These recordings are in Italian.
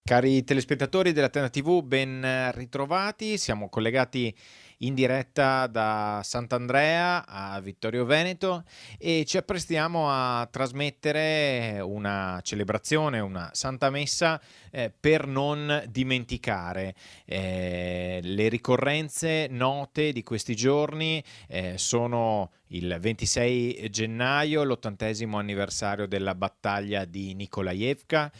Cari telespettatori dell'Antena TV, ben ritrovati. Siamo collegati in diretta da Sant'Andrea a Vittorio Veneto e ci apprestiamo a trasmettere una celebrazione, una Santa Messa per non dimenticare. Le ricorrenze note di questi giorni sono il 26 gennaio, l'80° anniversario della battaglia di Nikolajevka,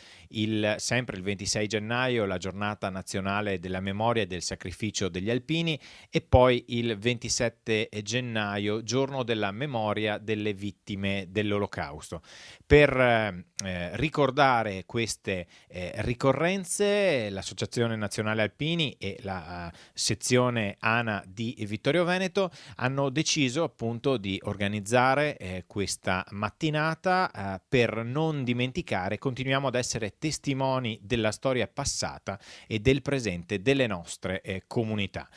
sempre il 26 gennaio la giornata nazionale della memoria e del sacrificio degli alpini e poi il 27 gennaio, giorno della memoria delle vittime dell'Olocausto. Per ricordare queste ricorrenze, l'Associazione Nazionale Alpini e la sezione ANA di Vittorio Veneto hanno deciso appunto di organizzare questa mattinata per non dimenticare. Continuiamo ad essere testimoni della storia passata e del presente delle nostre comunità.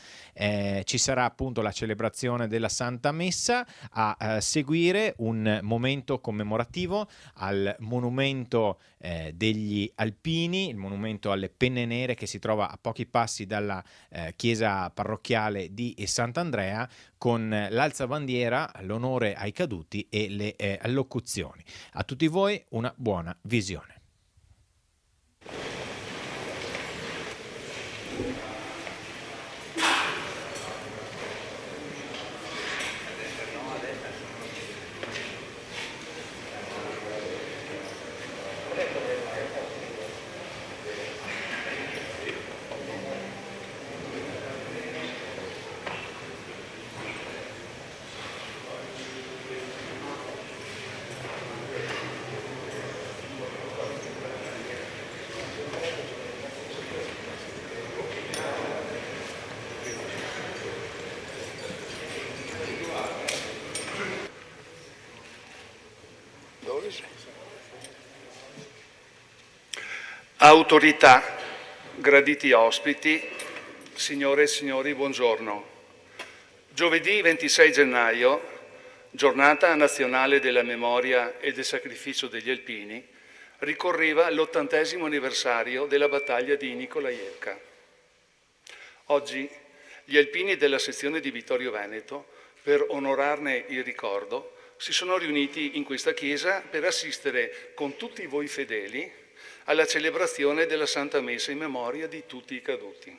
Ci sarà appunto la celebrazione della Santa Messa, a seguire un momento commemorativo al monumento degli Alpini, il monumento alle Penne Nere che si trova a pochi passi dalla chiesa parrocchiale di Sant'Andrea, con l'alzabandiera, l'onore ai caduti e le allocuzioni. A tutti voi una buona visione. Autorità, graditi ospiti, signore e signori, buongiorno. Giovedì 26 gennaio, giornata nazionale della memoria e del sacrificio degli alpini, ricorreva l'80° anniversario della battaglia di Nikolajevka. Oggi gli alpini della sezione di Vittorio Veneto, per onorarne il ricordo, si sono riuniti in questa chiesa per assistere con tutti voi fedeli alla celebrazione della Santa Messa in memoria di tutti i caduti.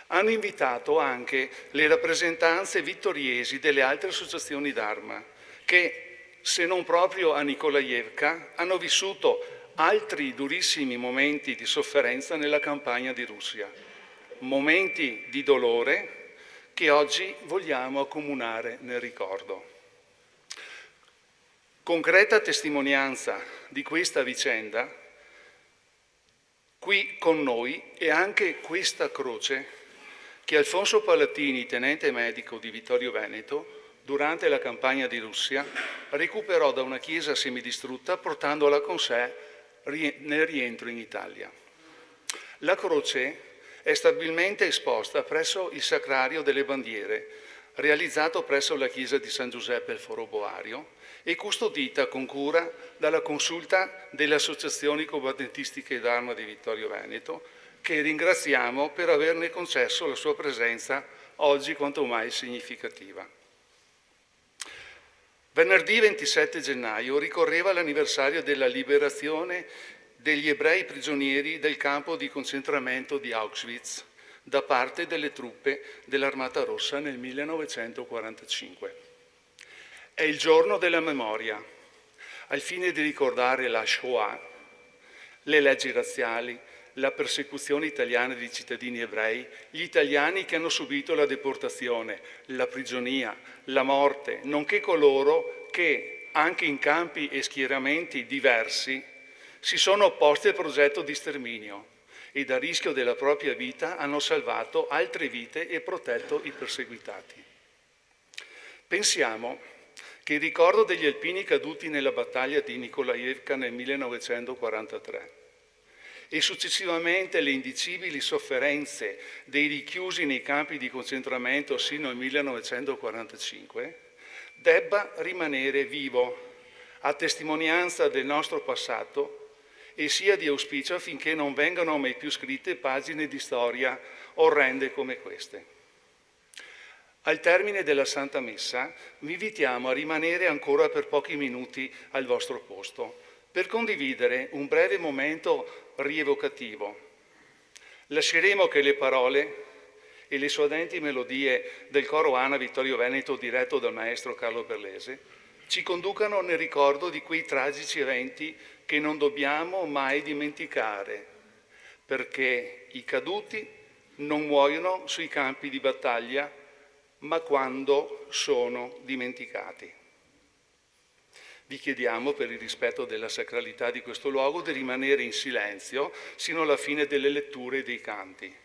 Hanno invitato anche le rappresentanze vittoriesi delle altre associazioni d'Arma che, se non proprio a Nikolajevka, hanno vissuto altri durissimi momenti di sofferenza nella campagna di Russia, momenti di dolore che oggi vogliamo accomunare nel ricordo. Concreta testimonianza di questa vicenda, qui con noi è anche questa croce che Alfonso Palatini, tenente medico di Vittorio Veneto, durante la campagna di Russia, recuperò da una chiesa semidistrutta portandola con sé nel rientro in Italia. La croce è stabilmente esposta presso il Sacrario delle Bandiere, realizzato presso la chiesa di San Giuseppe il Foroboario e custodita con cura dalla consulta delle associazioni combattentistiche d'Arma di Vittorio Veneto, che ringraziamo per averne concesso la sua presenza oggi quanto mai significativa. Venerdì 27 gennaio ricorreva l'anniversario della liberazione degli ebrei prigionieri del campo di concentramento di Auschwitz da parte delle truppe dell'Armata Rossa nel 1945. È il giorno della memoria, al fine di ricordare la Shoah, le leggi razziali, la persecuzione italiana di cittadini ebrei, gli italiani che hanno subito la deportazione, la prigionia, la morte, nonché coloro che, anche in campi e schieramenti diversi, si sono opposti al progetto di sterminio e a rischio della propria vita hanno salvato altre vite e protetto i perseguitati. Pensiamo che il ricordo degli alpini caduti nella battaglia di Nikolajevka nel 1943 e successivamente le indicibili sofferenze dei richiusi nei campi di concentramento sino al 1945 debba rimanere vivo a testimonianza del nostro passato e sia di auspicio affinché non vengano mai più scritte pagine di storia orrende come queste. Al termine della Santa Messa vi invitiamo a rimanere ancora per pochi minuti al vostro posto per condividere un breve momento rievocativo. Lasceremo che le parole e le suadenti melodie del coro Ana Vittorio Veneto diretto dal maestro Carlo Berlese ci conducano nel ricordo di quei tragici eventi che non dobbiamo mai dimenticare, perché i caduti non muoiono sui campi di battaglia, ma quando sono dimenticati. Vi chiediamo, per il rispetto della sacralità di questo luogo, di rimanere in silenzio sino alla fine delle letture e dei canti.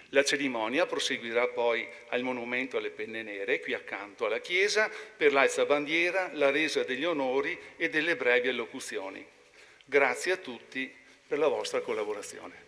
La cerimonia proseguirà poi al Monumento alle Penne Nere, qui accanto alla chiesa, per l'alzabandiera, la resa degli onori e delle brevi allocuzioni. Grazie a tutti per la vostra collaborazione.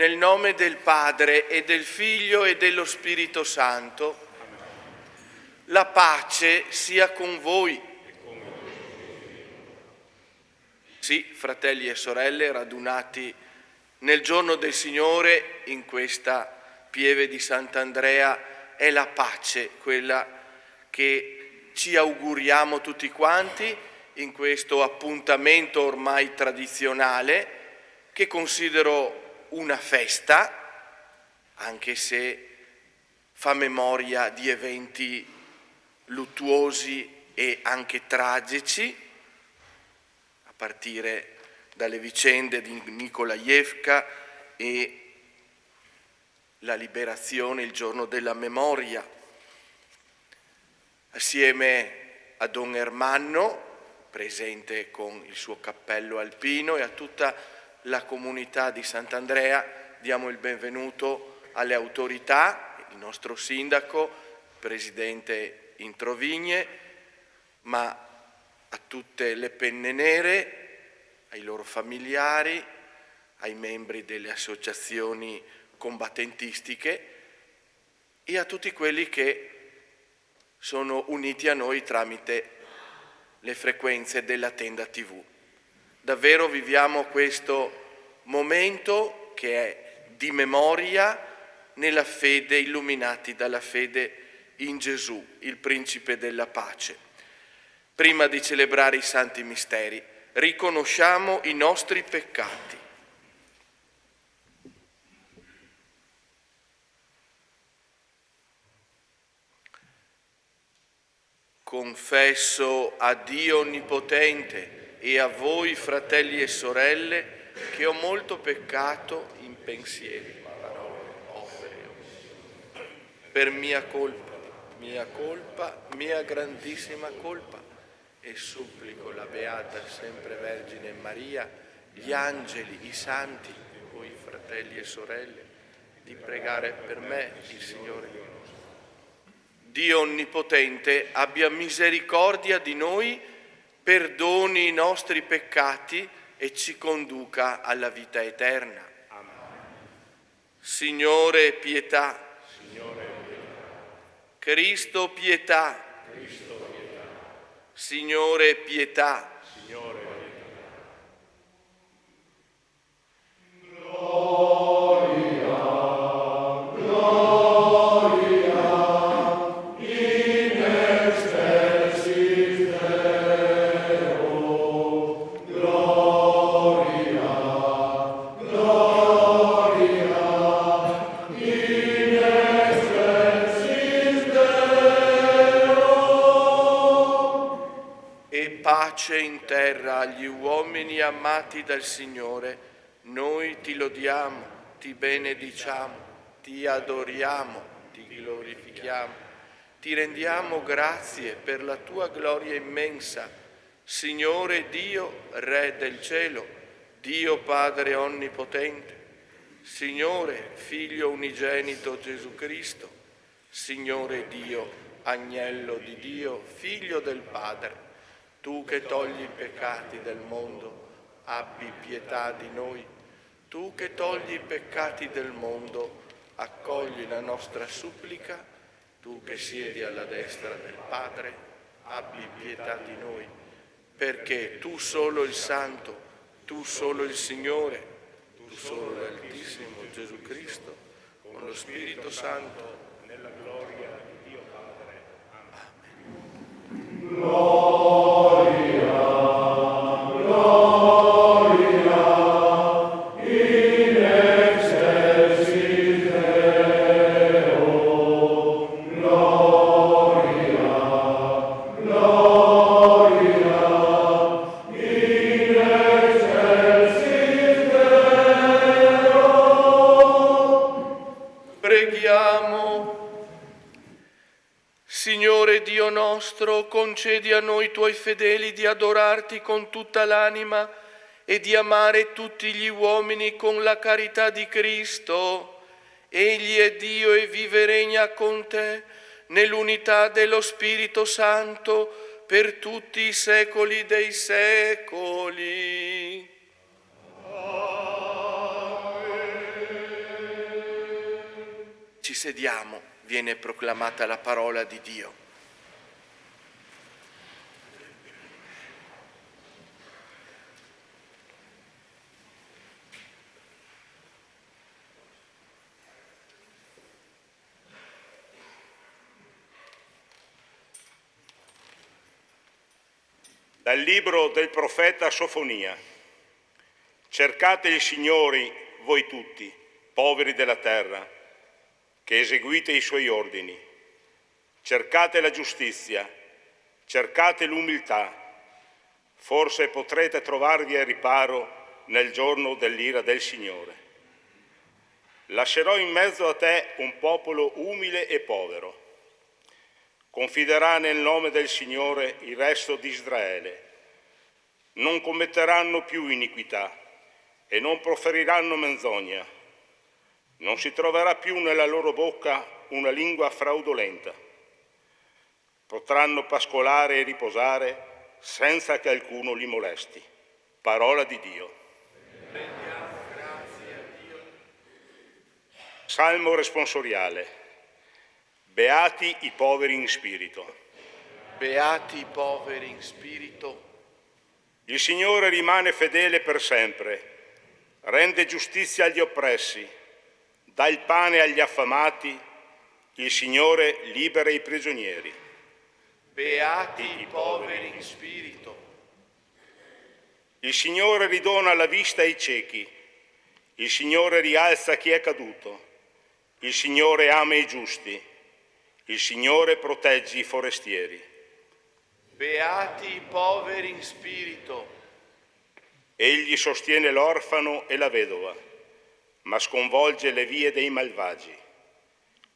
Nel nome del Padre e del Figlio e dello Spirito Santo, la pace sia con voi. Sì, fratelli e sorelle, radunati nel giorno del Signore in questa pieve di Sant'Andrea, è la pace quella che ci auguriamo tutti quanti in questo appuntamento ormai tradizionale che considero una festa, anche se fa memoria di eventi luttuosi e anche tragici, a partire dalle vicende di Nikolajevka e la liberazione il giorno della memoria. Assieme a Don Ermanno, presente con il suo cappello alpino, e a tutta la comunità di Sant'Andrea, diamo il benvenuto alle autorità, il nostro sindaco, presidente Introvigne, ma a tutte le Penne Nere, ai loro familiari, ai membri delle associazioni combattentistiche e a tutti quelli che sono uniti a noi tramite le frequenze della Tenda TV. Davvero viviamo questo momento che è di memoria nella fede, illuminati dalla fede in Gesù, il Principe della pace. Prima di celebrare i santi misteri, riconosciamo i nostri peccati. Confesso a Dio Onnipotente e a voi, fratelli e sorelle, che ho molto peccato in pensieri, parole, opere, per mia colpa, mia grandissima colpa, e supplico la Beata Sempre Vergine Maria, gli angeli, i santi, voi fratelli e sorelle, di pregare per me il Signore. Dio Onnipotente abbia misericordia di noi, perdoni i nostri peccati e ci conduca alla vita eterna. Amen. Signore, pietà. Cristo, pietà. Signore, pietà. Pace in terra agli uomini amati dal Signore. Noi ti lodiamo, ti benediciamo, ti adoriamo, ti glorifichiamo. Ti rendiamo grazie per la tua gloria immensa, Signore Dio, Re del cielo, Dio Padre Onnipotente, Signore Figlio unigenito Gesù Cristo, Signore Dio, Agnello di Dio, Figlio del Padre. Tu che togli i peccati del mondo, abbi pietà di noi. Tu che togli i peccati del mondo, accogli la nostra supplica. Tu che siedi alla destra del Padre, abbi pietà di noi. Perché tu solo il Santo, tu solo il Signore, tu solo l'Altissimo Gesù Cristo, con lo Spirito Santo, nella gloria di Dio Padre. Amen. Signore Dio nostro, concedi a noi tuoi fedeli di adorarti con tutta l'anima e di amare tutti gli uomini con la carità di Cristo. Egli è Dio e vive e regna con te nell'unità dello Spirito Santo per tutti i secoli dei secoli. Ci sediamo. Viene proclamata la parola di Dio. Dal libro del profeta Sofonia. Cercate il Signore, voi tutti, poveri della terra, che eseguite i suoi ordini. Cercate la giustizia, cercate l'umiltà, forse potrete trovarvi al riparo nel giorno dell'ira del Signore. Lascerò in mezzo a te un popolo umile e povero. Confiderà nel nome del Signore il resto di Israele. Non commetteranno più iniquità e non proferiranno menzogna. Non si troverà più nella loro bocca una lingua fraudolenta. Potranno pascolare e riposare senza che alcuno li molesti. Parola di Dio. Salmo responsoriale. Beati i poveri in spirito. Beati i poveri in spirito. Il Signore rimane fedele per sempre, rende giustizia agli oppressi, dà il pane agli affamati, il Signore libera i prigionieri. Beati i poveri in spirito. Il Signore ridona la vista ai ciechi, il Signore rialza chi è caduto, il Signore ama i giusti, il Signore protegge i forestieri. Beati i poveri in spirito. Egli sostiene l'orfano e la vedova, ma sconvolge le vie dei malvagi.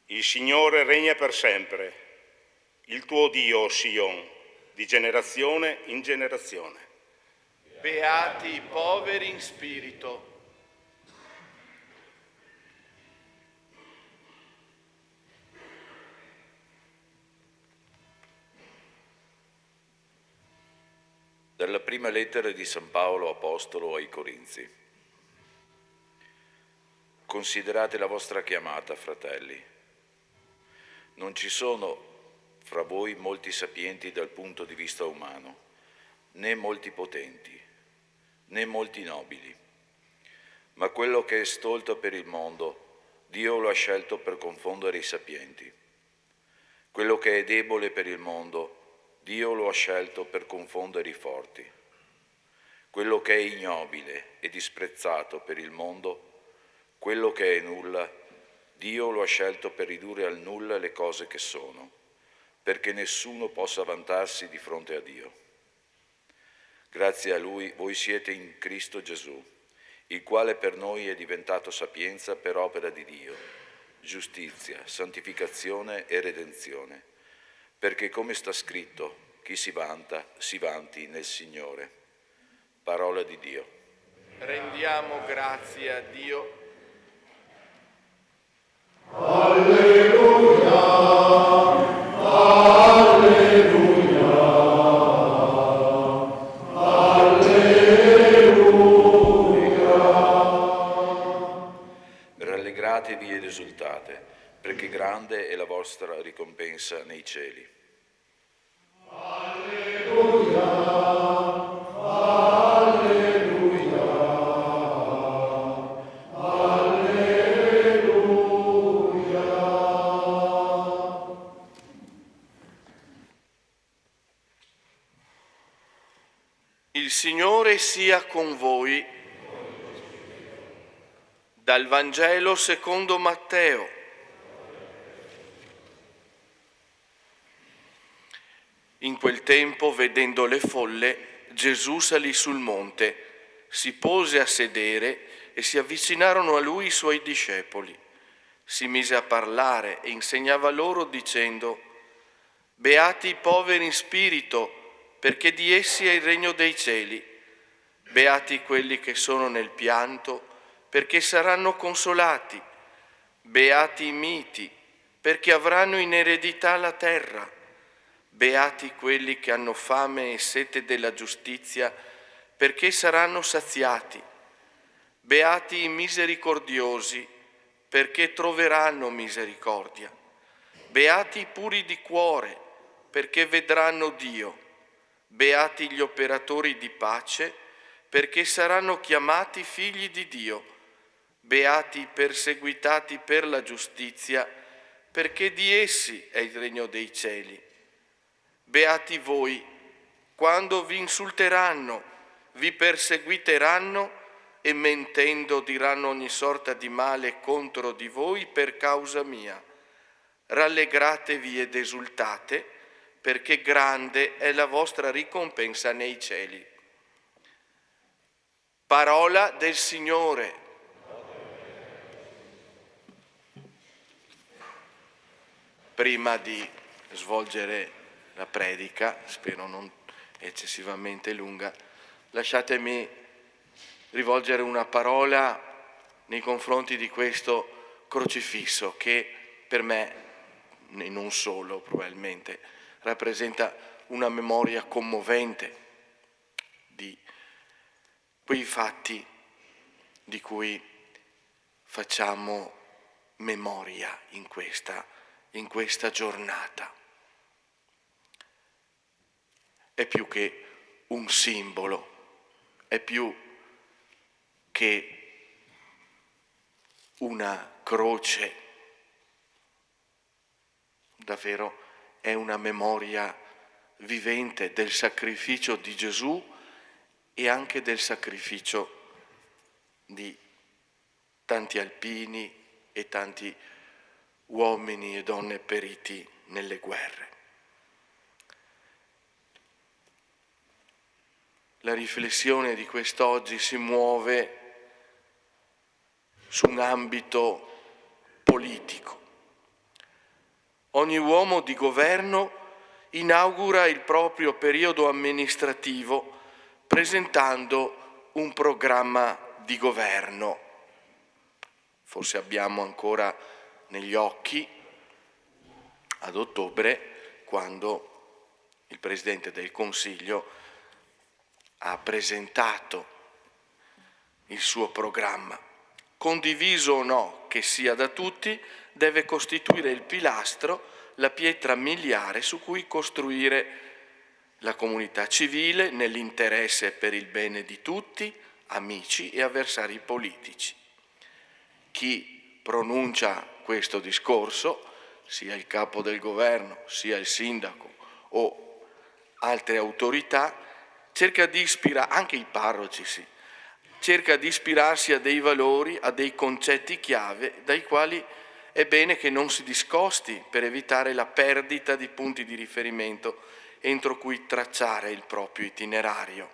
Il Signore regna per sempre, il tuo Dio, o Sion, di generazione in generazione. Beati i poveri in spirito. Dalla prima lettera di San Paolo Apostolo ai Corinzi. Considerate la vostra chiamata, fratelli. Non ci sono fra voi molti sapienti dal punto di vista umano, né molti potenti, né molti nobili. Ma quello che è stolto per il mondo, Dio lo ha scelto per confondere i sapienti. Quello che è debole per il mondo, Dio lo ha scelto per confondere i forti. Quello che è ignobile e disprezzato per il mondo, quello che è nulla, Dio lo ha scelto per ridurre al nulla le cose che sono, perché nessuno possa vantarsi di fronte a Dio. Grazie a Lui voi siete in Cristo Gesù, il quale per noi è diventato sapienza per opera di Dio, giustizia, santificazione e redenzione, perché come sta scritto, chi si vanta, si vanti nel Signore. Parola di Dio. Rendiamo grazie a Dio. Alleluia, alleluia, alleluia. Rallegratevi ed esultate, perché grande è la vostra ricompensa nei cieli. Alleluia. Il Signore sia con voi. Dal Vangelo secondo Matteo. In quel tempo, vedendo le folle, Gesù salì sul monte, si pose a sedere e si avvicinarono a lui i suoi discepoli. Si mise a parlare e insegnava loro dicendo: Beati i poveri in spirito, perché di essi è il regno dei cieli. Beati quelli che sono nel pianto, perché saranno consolati. Beati i miti, perché avranno in eredità la terra. Beati quelli che hanno fame e sete della giustizia, perché saranno saziati. Beati i misericordiosi, perché troveranno misericordia. Beati i puri di cuore, perché vedranno Dio. Beati gli operatori di pace, perché saranno chiamati figli di Dio. Beati i perseguitati per la giustizia, perché di essi è il regno dei cieli. Beati voi, quando vi insulteranno, vi perseguiteranno e mentendo diranno ogni sorta di male contro di voi per causa mia. Rallegratevi ed esultate, perché grande è la vostra ricompensa nei cieli. Parola del Signore. Prima di svolgere la predica, spero non eccessivamente lunga, lasciatemi rivolgere una parola nei confronti di questo crocifisso che per me, e non solo probabilmente, rappresenta una memoria commovente di quei fatti di cui facciamo memoria in questa giornata. È più che un simbolo, è più che una croce, davvero è una memoria vivente del sacrificio di Gesù e anche del sacrificio di tanti alpini e tanti uomini e donne periti nelle guerre. La riflessione di quest'oggi si muove su un ambito politico. Ogni uomo di governo inaugura il proprio periodo amministrativo presentando un programma di governo. Forse abbiamo ancora negli occhi, ad ottobre, quando il Presidente del Consiglio ha presentato il suo programma. Condiviso o no che sia da tutti, deve costituire il pilastro, la pietra miliare su cui costruire la comunità civile nell'interesse per il bene di tutti, amici e avversari politici. Chi pronuncia questo discorso, sia il capo del governo, sia il sindaco o altre autorità, cerca di ispirare, anche i parroci cerca di ispirarsi a dei valori, a dei concetti chiave dai quali è bene che non si discosti per evitare la perdita di punti di riferimento entro cui tracciare il proprio itinerario.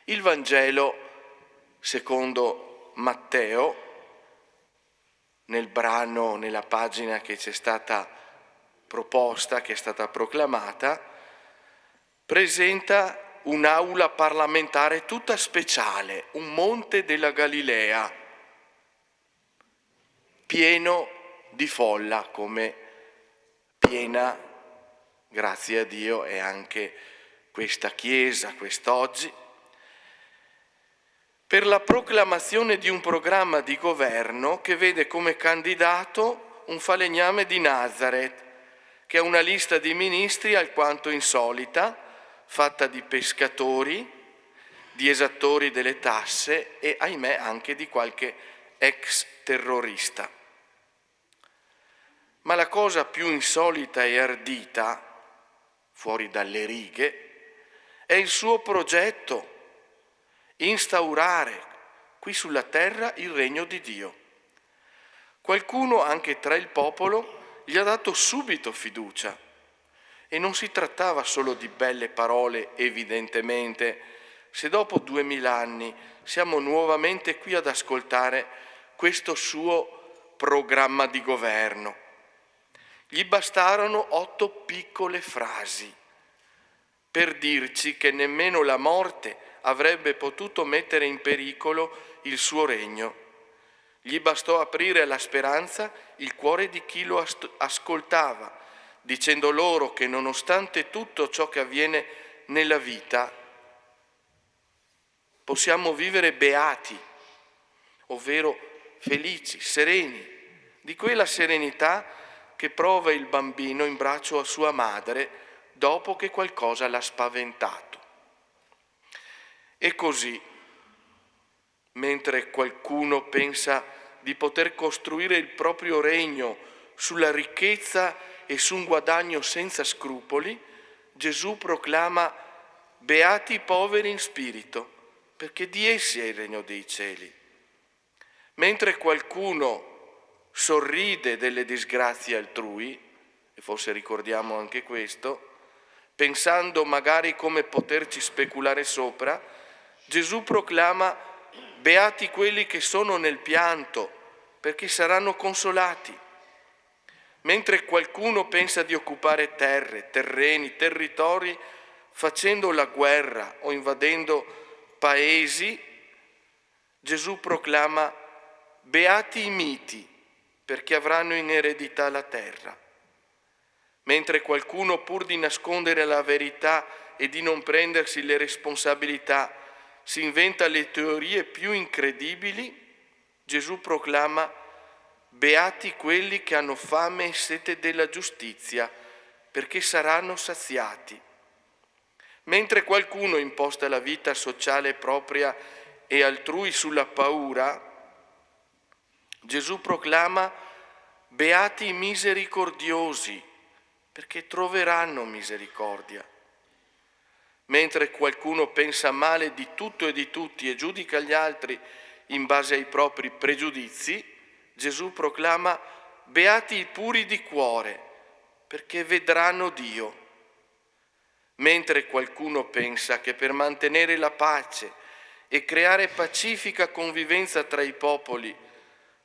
Il Vangelo, secondo Matteo, nel brano, nella pagina che ci è stata proposta, che è stata proclamata, presenta un'aula parlamentare tutta speciale, un monte della Galilea, pieno di folla, come piena, grazie a Dio, è anche questa Chiesa quest'oggi, per la proclamazione di un programma di governo che vede come candidato un falegname di Nazareth, che è una lista di ministri alquanto insolita, fatta di pescatori, di esattori delle tasse e, ahimè, anche di qualche ex terrorista. Ma la cosa più insolita e ardita, fuori dalle righe, è il suo progetto: instaurare qui sulla terra il regno di Dio. Qualcuno, anche tra il popolo, gli ha dato subito fiducia. E non si trattava solo di belle parole, evidentemente, se dopo 2000 anni siamo nuovamente qui ad ascoltare questo suo programma di governo. Gli bastarono 8 piccole frasi per dirci che nemmeno la morte avrebbe potuto mettere in pericolo il suo regno. Gli bastò aprire alla speranza il cuore di chi lo ascoltava, dicendo loro che nonostante tutto ciò che avviene nella vita, possiamo vivere beati, ovvero felici, sereni, di quella serenità che prova il bambino in braccio a sua madre dopo che qualcosa l'ha spaventato. E così, mentre qualcuno pensa di poter costruire il proprio regno sulla ricchezza e su un guadagno senza scrupoli, Gesù proclama: beati i poveri in spirito, perché di essi è il regno dei cieli. Mentre qualcuno sorride delle disgrazie altrui, e forse ricordiamo anche questo, pensando magari come poterci speculare sopra, Gesù proclama: beati quelli che sono nel pianto, perché saranno consolati. Mentre qualcuno pensa di occupare terre, terreni, territori, facendo la guerra o invadendo paesi, Gesù proclama: beati i miti, perché avranno in eredità la terra. Mentre qualcuno, pur di nascondere la verità e di non prendersi le responsabilità, si inventa le teorie più incredibili, Gesù proclama: beati quelli che hanno fame e sete della giustizia, perché saranno saziati. Mentre qualcuno imposta la vita sociale propria e altrui sulla paura, Gesù proclama: beati i misericordiosi, perché troveranno misericordia. Mentre qualcuno pensa male di tutto e di tutti e giudica gli altri in base ai propri pregiudizi, Gesù proclama: beati i puri di cuore, perché vedranno Dio. Mentre qualcuno pensa che per mantenere la pace e creare pacifica convivenza tra i popoli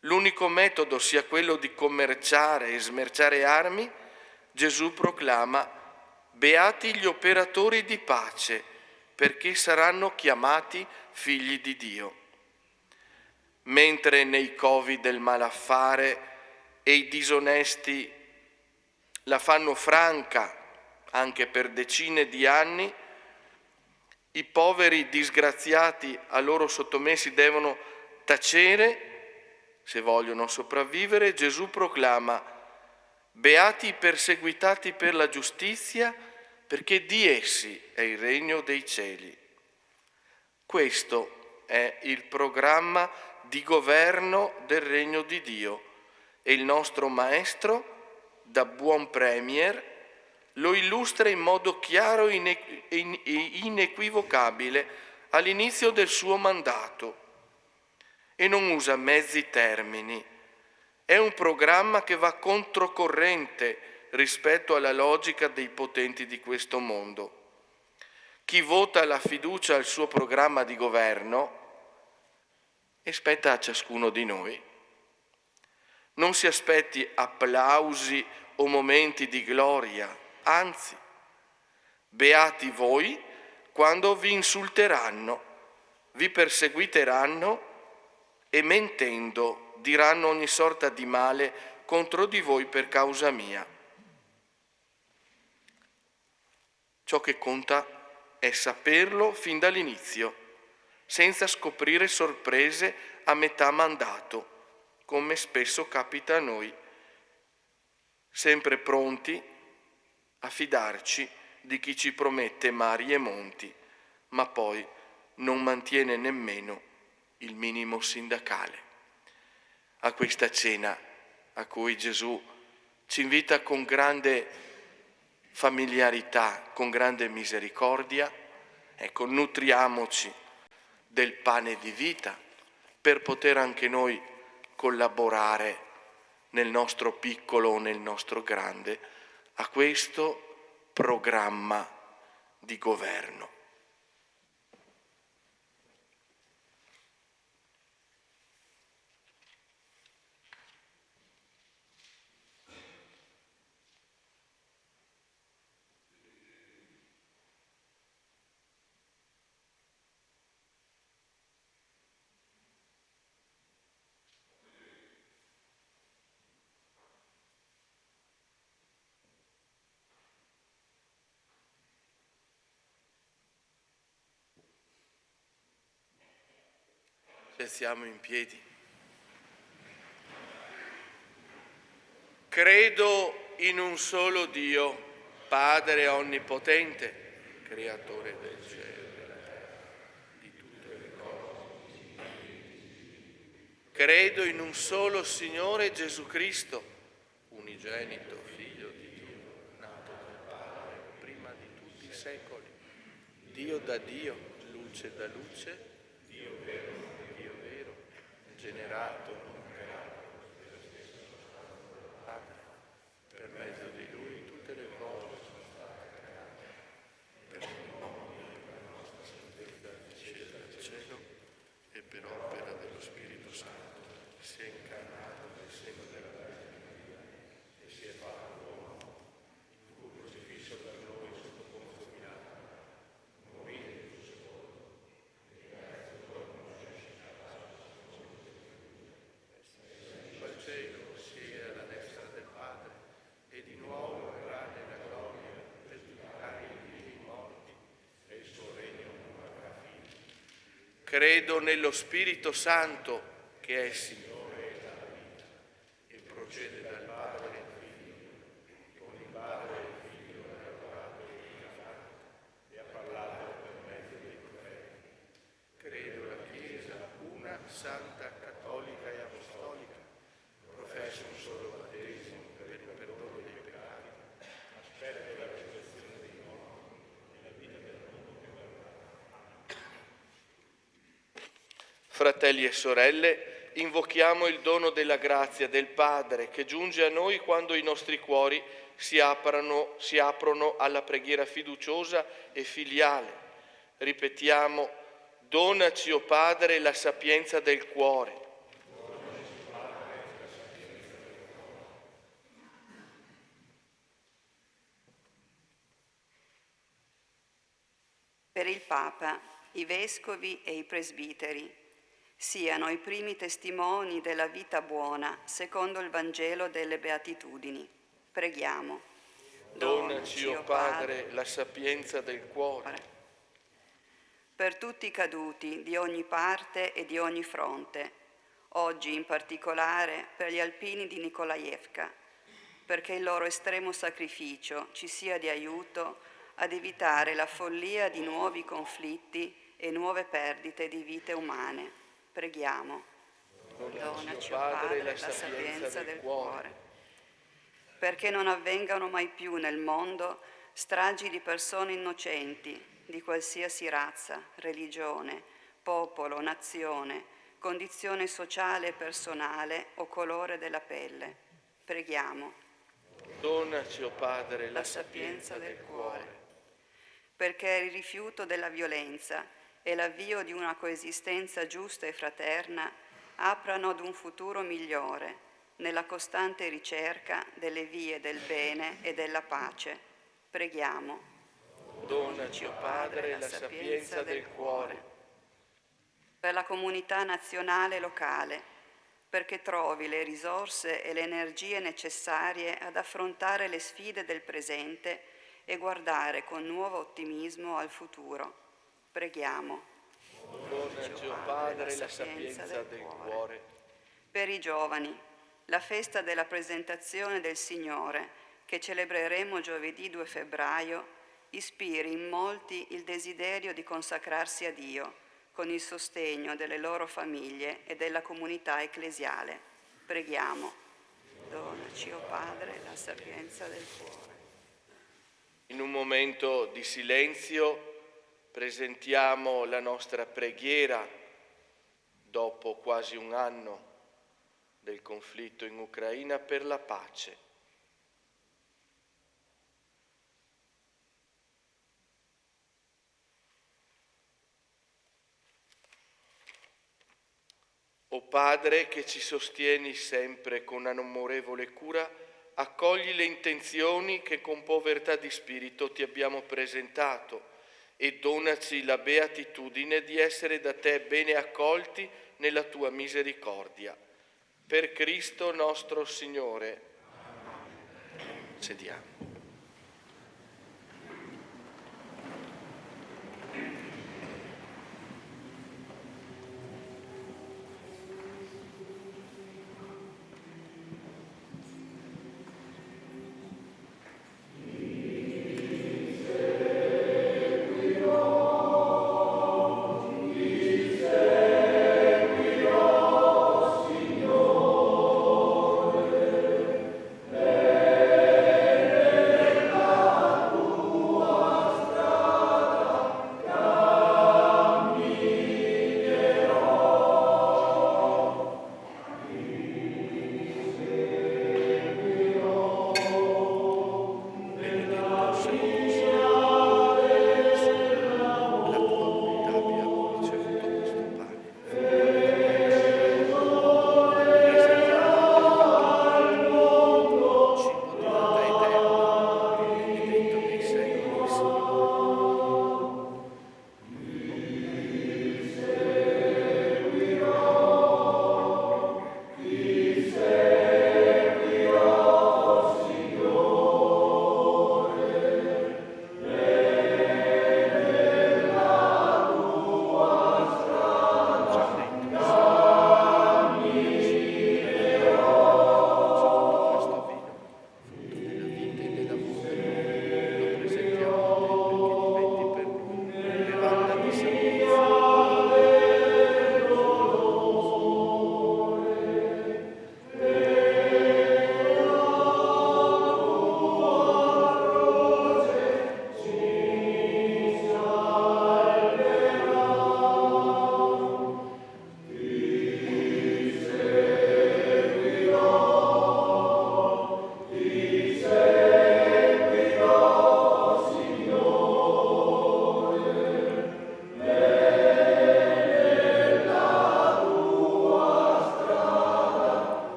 l'unico metodo sia quello di commerciare e smerciare armi, Gesù proclama: beati gli operatori di pace, perché saranno chiamati figli di Dio. Mentre nei covi del malaffare e i disonesti la fanno franca anche per decine di anni, i poveri disgraziati a loro sottomessi devono tacere se vogliono sopravvivere, Gesù proclama: beati i perseguitati per la giustizia, perché di essi è il regno dei cieli. Questo è il programma di governo del regno di Dio e il nostro Maestro, da buon premier, lo illustra in modo chiaro e inequivocabile all'inizio del suo mandato e non usa mezzi termini. È un programma che va controcorrente rispetto alla logica dei potenti di questo mondo. Chi vota la fiducia al suo programma di governo, e spetta a ciascuno di noi, non si aspetti applausi o momenti di gloria, anzi, beati voi quando vi insulteranno, vi perseguiteranno e mentendo diranno ogni sorta di male contro di voi per causa mia. Ciò che conta è saperlo fin dall'inizio, senza scoprire sorprese a metà mandato, come spesso capita a noi, sempre pronti a fidarci di chi ci promette mari e monti, ma poi non mantiene nemmeno il minimo sindacale. A questa cena a cui Gesù ci invita con grande familiarità, con grande misericordia, ecco, nutriamoci del pane di vita per poter anche noi collaborare nel nostro piccolo o nel nostro grande a questo programma di governo. Siamo in piedi. Credo in un solo Dio, Padre onnipotente, creatore del cielo e della terra, di tutte le cose. Credo in un solo Signore Gesù Cristo, unigenito Figlio di Dio, nato dal Padre prima di tutti i secoli, Dio da Dio, luce da luce, generato Padre, per mezzo di Lui tutte le cose sono state create, per noi, per la nostra salvezza discesa dal cielo e per opera dello Spirito Santo, si è incarnato nel seno della Vergine Maria e si è fatto uomo, fu crocifisso per noi sotto Ponzio Pilato, morì e fu sepolto, e terzo giorno al cielo, siede alla destra del Padre, e di nuovo verrà nella gloria per giudicare i vivi e i morti, e il suo regno non avrà fine. Credo nello Spirito Santo, che è Signore della vita, e procede dal Padre e il Figlio, con il Padre e il Figlio ha lavorato e giudicato, e ha parlato per mezzo dei profeti. Credo la Chiesa, una, santa, cattolica e apostolica. Professo un solo battesimo per il perdono dei peccati, aspetto la resurrezione dei morti e la vita del mondo che verrà. Fratelli e sorelle, invochiamo il dono della grazia del Padre che giunge a noi quando i nostri cuori si aprono alla preghiera fiduciosa e filiale. Ripetiamo: donaci, o Padre, la sapienza del cuore. Per il Papa, i vescovi e i presbiteri siano i primi testimoni della vita buona secondo il Vangelo delle Beatitudini. Preghiamo. Donaci, o Padre, la sapienza del cuore. per tutti i caduti di ogni parte e di ogni fronte, oggi in particolare per gli alpini di Nikolaevka, perché il loro estremo sacrificio ci sia di aiuto ad evitare la follia di nuovi conflitti e nuove perdite di vite umane. Preghiamo. Donaci, o Padre, la sapienza del cuore, perché non avvengano mai più nel mondo stragi di persone innocenti di qualsiasi razza, religione, popolo, nazione, condizione sociale e personale o colore della pelle. Preghiamo. Donaci, o Padre, la sapienza del cuore, perché il rifiuto della violenza e l'avvio di una coesistenza giusta e fraterna aprano ad un futuro migliore nella costante ricerca delle vie del bene e della pace. Preghiamo. Donaci, o Padre, la sapienza del cuore, per la comunità nazionale e locale, perché trovi le risorse e le energie necessarie ad affrontare le sfide del presente e guardare con nuovo ottimismo al futuro. Preghiamo. Donaci, o Padre, la sapienza del cuore, per i giovani, la festa della presentazione del Signore, che celebreremo giovedì 2 febbraio, ispiri in molti il desiderio di consacrarsi a Dio, con il sostegno delle loro famiglie e della comunità ecclesiale. Preghiamo. Donaci, o Padre, la sapienza del cuore. In un momento di silenzio presentiamo la nostra preghiera dopo quasi un anno del conflitto in Ucraina per la pace. O Padre, che ci sostieni sempre con amorevole cura, accogli le intenzioni che con povertà di spirito ti abbiamo presentato e donaci la beatitudine di essere da te bene accolti nella tua misericordia. Per Cristo nostro Signore. Sediamo.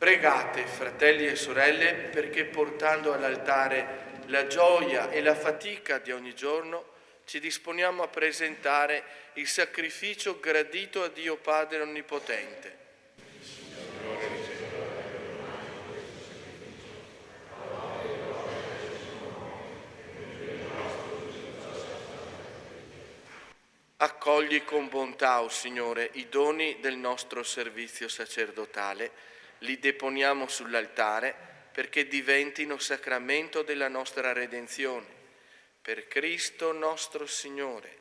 Pregate, fratelli e sorelle, perché portando all'altare la gioia e la fatica di ogni giorno, ci disponiamo a presentare il sacrificio gradito a Dio Padre Onnipotente. Accogli con bontà, o Signore, i doni del nostro servizio sacerdotale, li deponiamo sull'altare perché diventino sacramento della nostra redenzione. Per Cristo nostro Signore.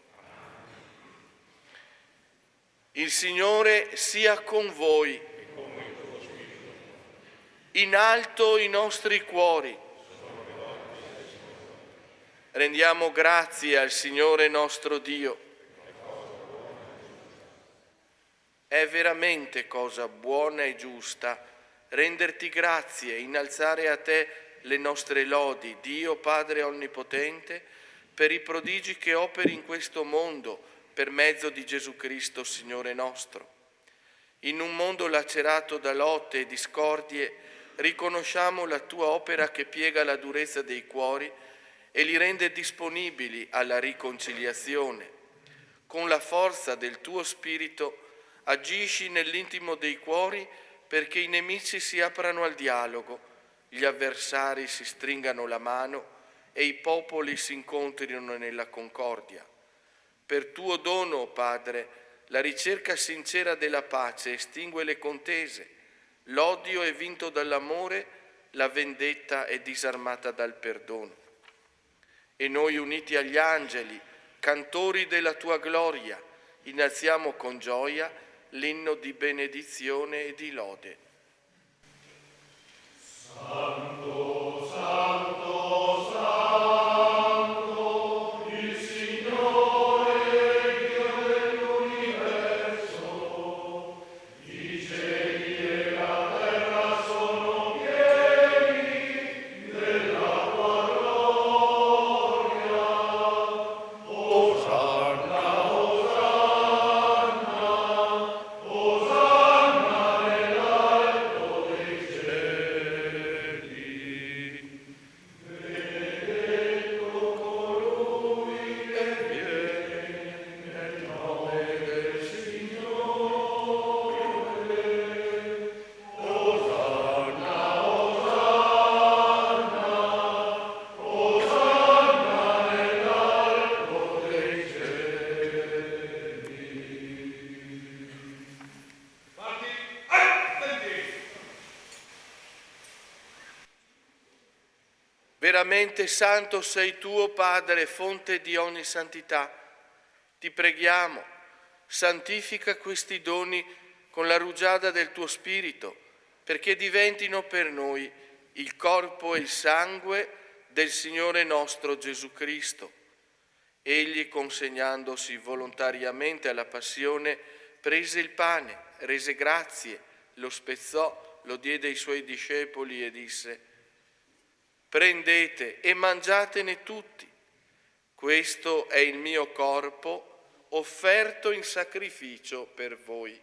Il Signore sia con voi. In alto i nostri cuori. Rendiamo grazie al Signore nostro Dio. È veramente cosa buona e giusta renderti grazie e innalzare a te le nostre lodi, Dio Padre Onnipotente, per i prodigi che operi in questo mondo per mezzo di Gesù Cristo, Signore nostro. In un mondo lacerato da lotte e discordie, riconosciamo la tua opera che piega la durezza dei cuori e li rende disponibili alla riconciliazione. Con la forza del tuo Spirito agisci nell'intimo dei cuori perché i nemici si aprano al dialogo, gli avversari si stringano la mano e i popoli si incontrino nella concordia. Per tuo dono, Padre, la ricerca sincera della pace estingue le contese, l'odio è vinto dall'amore, la vendetta è disarmata dal perdono. E noi, uniti agli angeli, cantori della tua gloria, innalziamo con gioia l'inno di benedizione e di lode. Santo, santo, santo, il Signore Dio dell'universo, i cieli e la terra sono pieni della tua gloria. Osanna, Osanna nell'alto dei cieli. Benedetto colui che viene nel nome del Signore. Osanna, Osanna, Osanna nell'alto dei cieli. Veramente santo sei tu, Padre, fonte di ogni santità. Ti preghiamo, santifica questi doni con la rugiada del tuo Spirito, perché diventino per noi il corpo e il sangue del Signore nostro Gesù Cristo. Egli, consegnandosi volontariamente alla passione, prese il pane, rese grazie, lo spezzò, lo diede ai suoi discepoli e disse: prendete e mangiatene tutti. Questo è il mio corpo offerto in sacrificio per voi.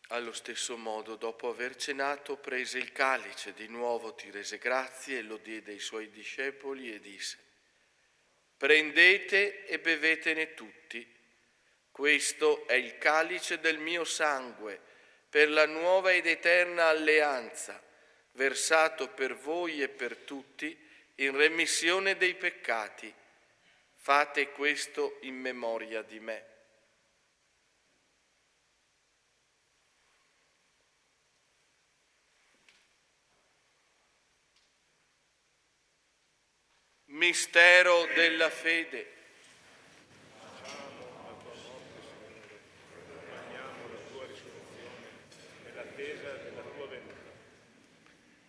Allo stesso modo, dopo aver cenato, prese il calice, di nuovo ti rese grazie, lo diede ai suoi discepoli e disse: prendete e bevetene tutti. Questo è il calice del mio sangue, per la nuova ed eterna alleanza, versato per voi e per tutti in remissione dei peccati. Fate questo in memoria di me. Mistero della fede.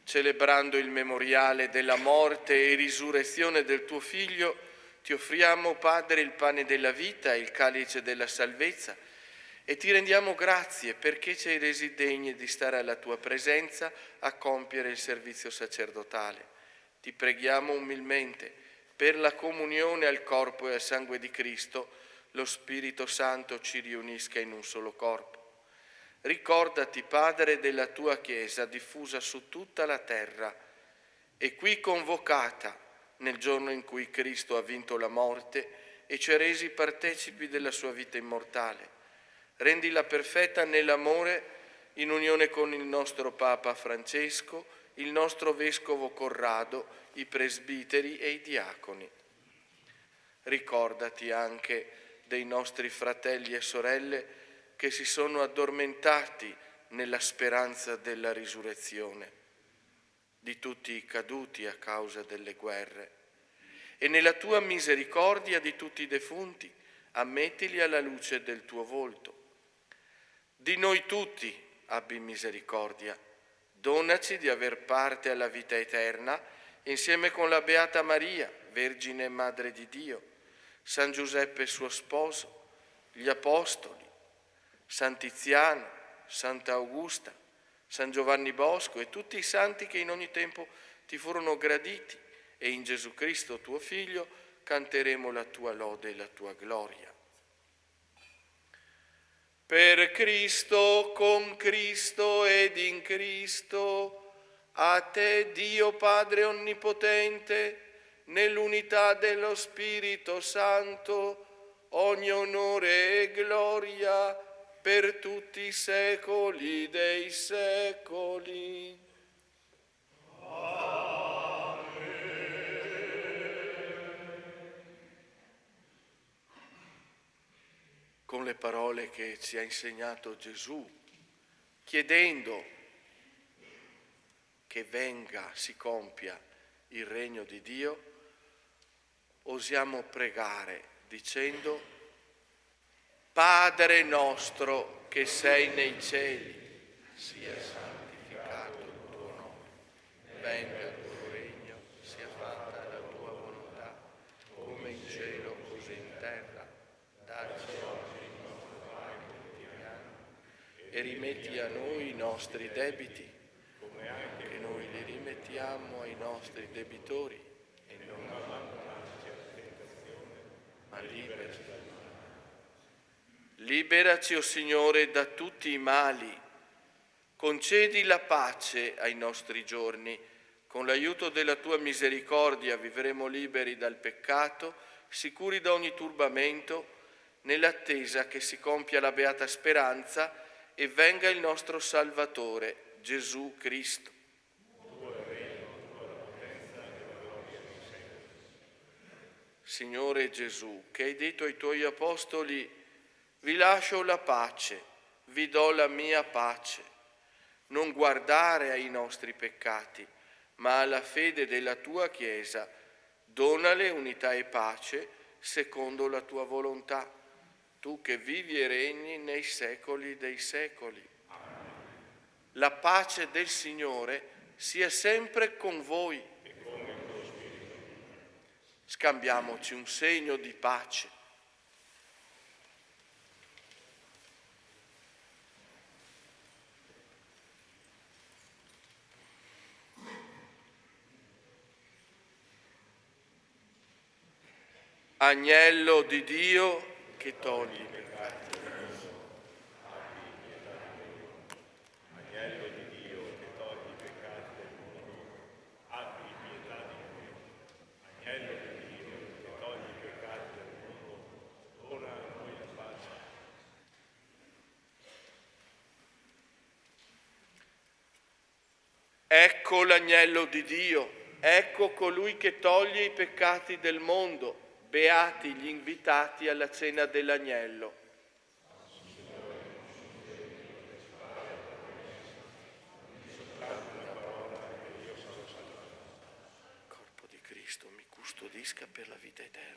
Celebrando il memoriale della morte e risurrezione del tuo Figlio, ti offriamo, Padre, il pane della vita e il calice della salvezza e ti rendiamo grazie perché ci hai resi degni di stare alla tua presenza a compiere il servizio sacerdotale. Ti preghiamo umilmente per la comunione al corpo e al sangue di Cristo, lo Spirito Santo ci riunisca in un solo corpo. Ricordati, Padre, della tua Chiesa diffusa su tutta la terra e qui convocata nel giorno in cui Cristo ha vinto la morte e ci ha resi partecipi della sua vita immortale. Rendila perfetta nell'amore in unione con il nostro Papa Francesco, il nostro Vescovo Corrado, i presbiteri e i diaconi. Ricordati anche dei nostri fratelli e sorelle che si sono addormentati nella speranza della risurrezione, di tutti i caduti a causa delle guerre, e nella tua misericordia di tutti i defunti ammettili alla luce del tuo volto. Di noi tutti abbi misericordia, donaci di aver parte alla vita eterna insieme con la Beata Maria, Vergine e Madre di Dio, San Giuseppe suo sposo, gli Apostoli, San Tiziano, Santa Augusta, San Giovanni Bosco e tutti i santi che in ogni tempo ti furono graditi, e in Gesù Cristo tuo Figlio canteremo la tua lode e la tua gloria. Per Cristo, con Cristo ed in Cristo, a te Dio Padre Onnipotente, nell'unità dello Spirito Santo, ogni onore e gloria per tutti i secoli dei secoli. Con le parole che ci ha insegnato Gesù, chiedendo che venga, si compia il regno di Dio, osiamo pregare dicendo: Padre nostro che sei nei cieli, sia santificato il tuo nome, venga il tuo regno, sia fatta la tua volontà, come in cielo così in terra. Dacci oggi il nostro pane quotidiano e rimetti a noi i nostri debiti, come anche noi li rimettiamo ai nostri debitori, e non abbandonarci alla tentazione, ma liberaci dal male. Liberaci, o Signore, da tutti i mali. Concedi la pace ai nostri giorni. Con l'aiuto della tua misericordia vivremo liberi dal peccato, sicuri da ogni turbamento, nell'attesa che si compia la beata speranza e venga il nostro Salvatore, Gesù Cristo. Signore Gesù, che hai detto ai tuoi apostoli: vi lascio la pace, vi do la mia pace. Non guardare ai nostri peccati, ma alla fede della tua Chiesa. Donale unità e pace secondo la tua volontà, tu che vivi e regni nei secoli dei secoli. La pace del Signore sia sempre con voi. Scambiamoci un segno di pace. Agnello di Dio che togli i peccati. Agnello di Dio che togli i peccati del mondo, abbi pietà di noi. Agnello di Dio che togli i peccati del mondo, dona a noi la pace. Ecco l'agnello di Dio, ecco colui che toglie i peccati del mondo. Beati gli invitati alla cena dell'agnello. Corpo di Cristo mi custodisca per la vita eterna.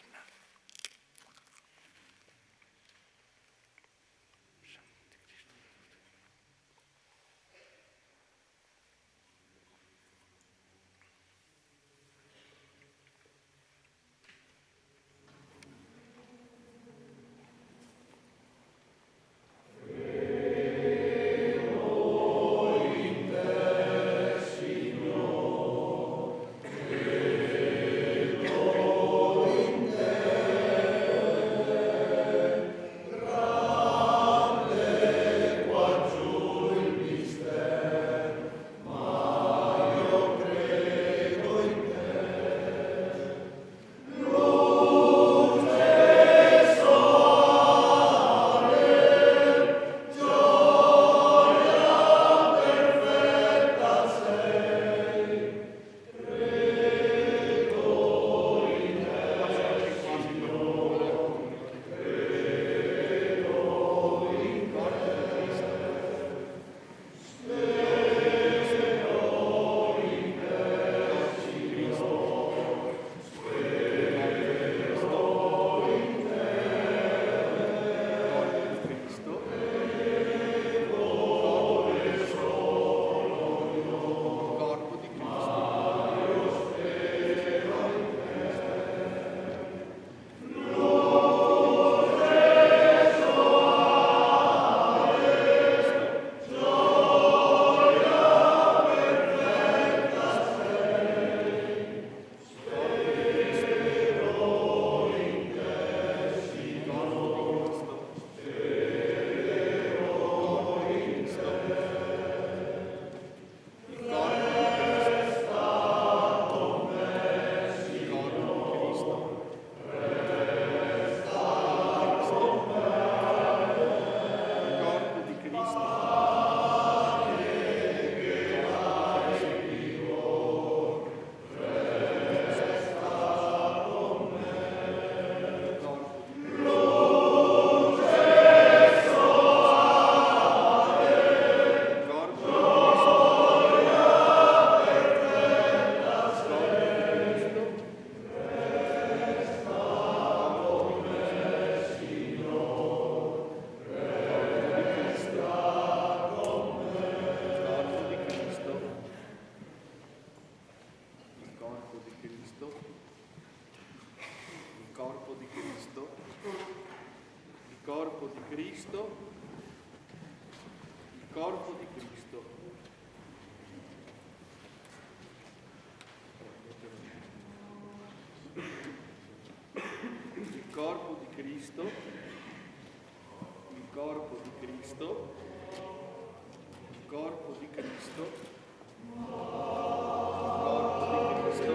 corpo di Cristo, il corpo di Cristo. Il corpo di Cristo, il corpo di Cristo, il corpo di Cristo, il corpo di Cristo,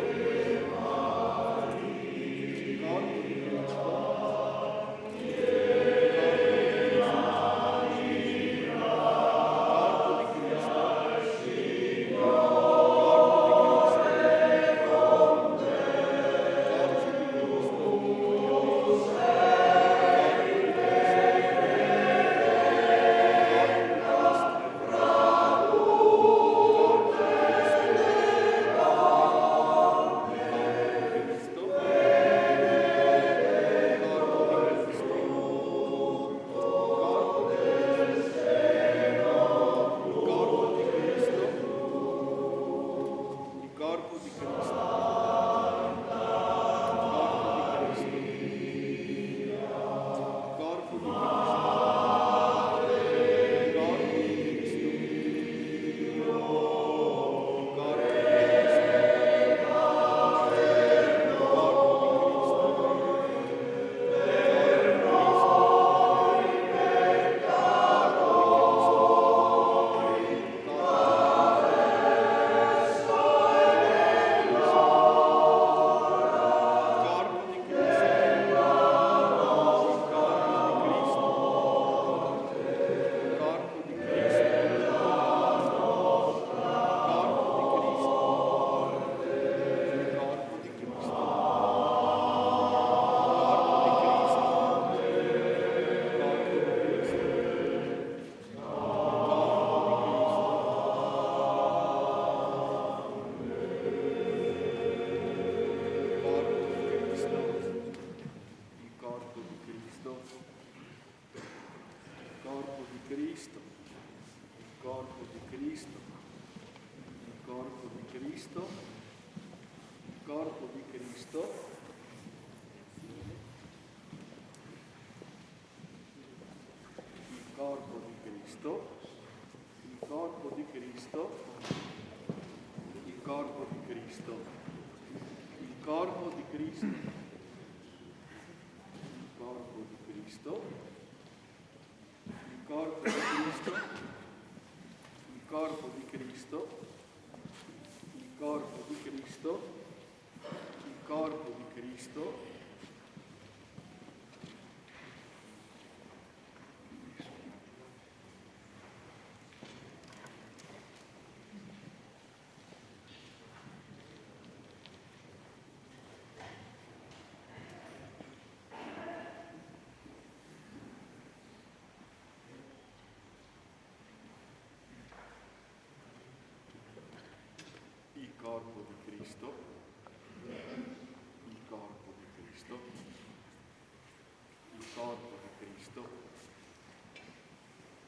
il corpo di corpo di Cristo, il corpo di Cristo, il corpo di Cristo, il corpo di Cristo, il corpo di Cristo,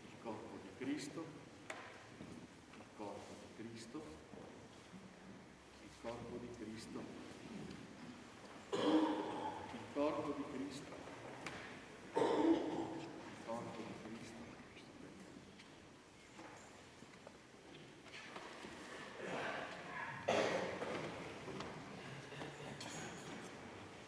il corpo di Cristo, il corpo di Cristo, il corpo di Cristo.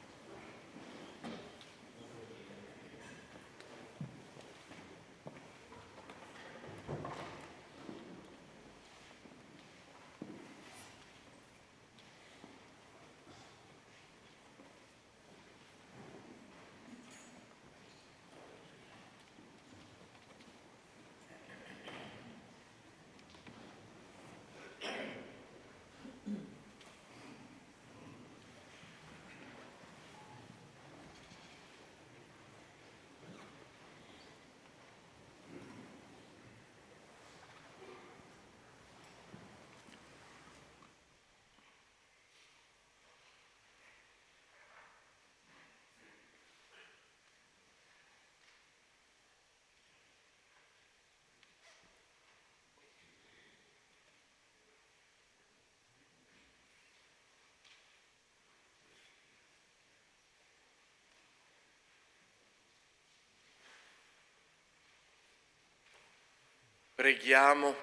Preghiamo.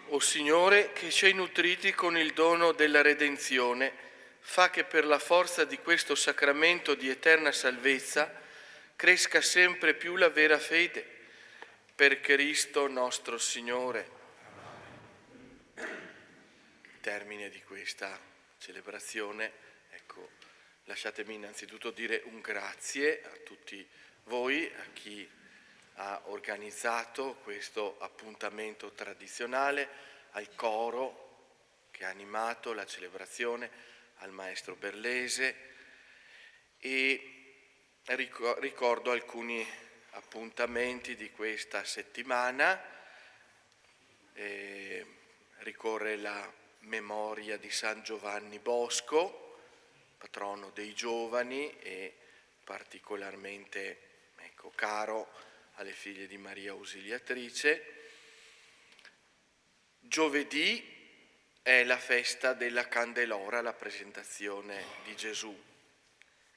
O Signore, che ci hai nutriti con il dono della redenzione, fa che per la forza di questo sacramento di eterna salvezza cresca sempre più la vera fede. Per Cristo nostro Signore. Al termine di questa celebrazione, ecco, lasciatemi innanzitutto dire un grazie a tutti voi, a chi ha organizzato questo appuntamento tradizionale, al coro che ha animato la celebrazione, al maestro Berlese, e ricordo alcuni appuntamenti di questa settimana. Ricorre la memoria di San Giovanni Bosco, patrono dei giovani e particolarmente caro alle figlie di Maria Ausiliatrice. Giovedì è la festa della Candelora, la presentazione di Gesù,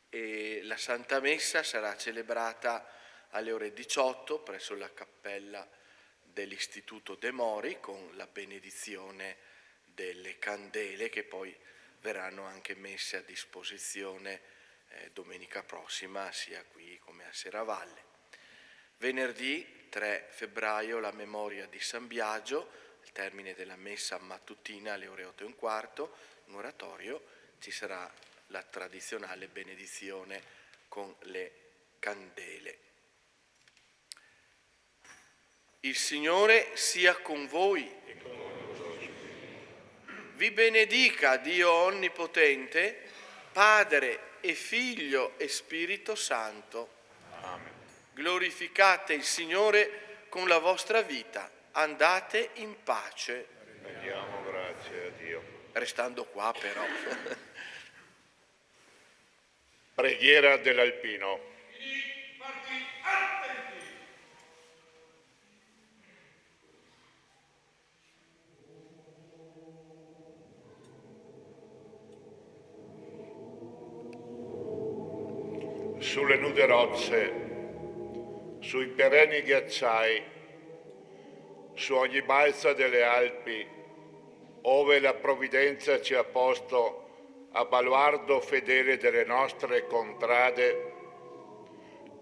e la Santa Messa sarà celebrata alle ore 18 presso la cappella dell'Istituto De Mori con la benedizione delle candele, che poi verranno anche messe a disposizione domenica prossima sia qui come a Serravalle. Venerdì 3 febbraio la memoria di San Biagio, al termine della messa mattutina alle ore 8:15, in oratorio ci sarà la tradizionale benedizione con le candele. Il Signore sia con voi. Vi benedica Dio Onnipotente, Padre e Figlio e Spirito Santo. Amen. Glorificate il Signore con la vostra vita. Andate in pace. Rendiamo grazie a Dio. Restando qua però. Preghiera dell'Alpino. Sulle nude rocce, sui perenni ghiacciai, su ogni balza delle Alpi, ove la provvidenza ci ha posto a baluardo fedele delle nostre contrade,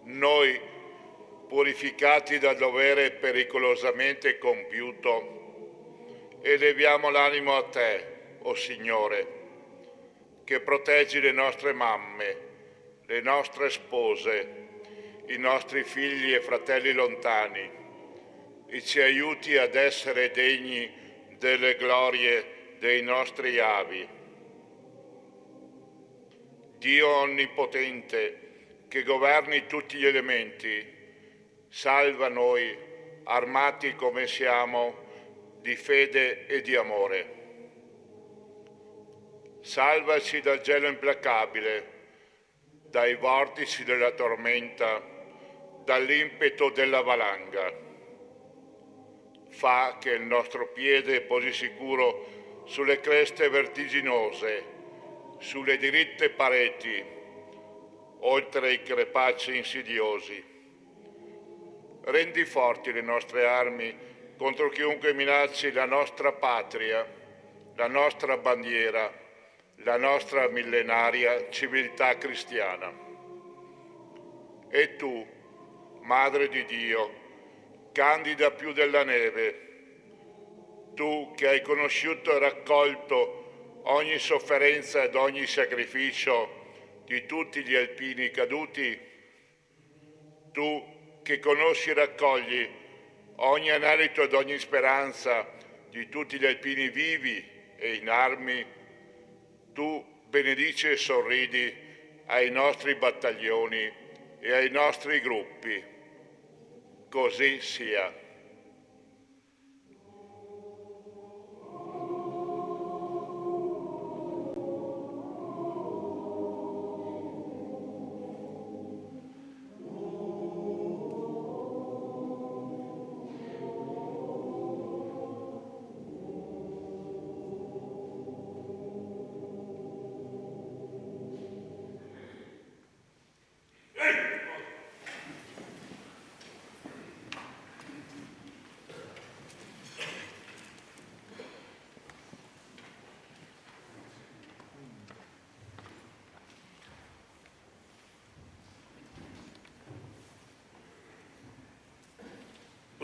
noi, purificati dal dovere pericolosamente compiuto, eleviamo l'animo a te, o Signore, che proteggi le nostre mamme, le nostre spose, i nostri figli e fratelli lontani, e ci aiuti ad essere degni delle glorie dei nostri avi. Dio Onnipotente, che governi tutti gli elementi, salva noi, armati come siamo, di fede e di amore. Salvaci dal gelo implacabile, dai vortici della tormenta, dall'impeto della valanga. Fa che il nostro piede posi sicuro sulle creste vertiginose, sulle diritte pareti, oltre i crepacci insidiosi. Rendi forti le nostre armi contro chiunque minacci la nostra patria, la nostra bandiera, la nostra millenaria civiltà cristiana. E tu, Madre di Dio, candida più della neve, tu che hai conosciuto e raccolto ogni sofferenza ed ogni sacrificio di tutti gli alpini caduti, tu che conosci e raccogli ogni anelito ed ogni speranza di tutti gli alpini vivi e in armi, tu benedici e sorridi ai nostri battaglioni e ai nostri gruppi. Così sia.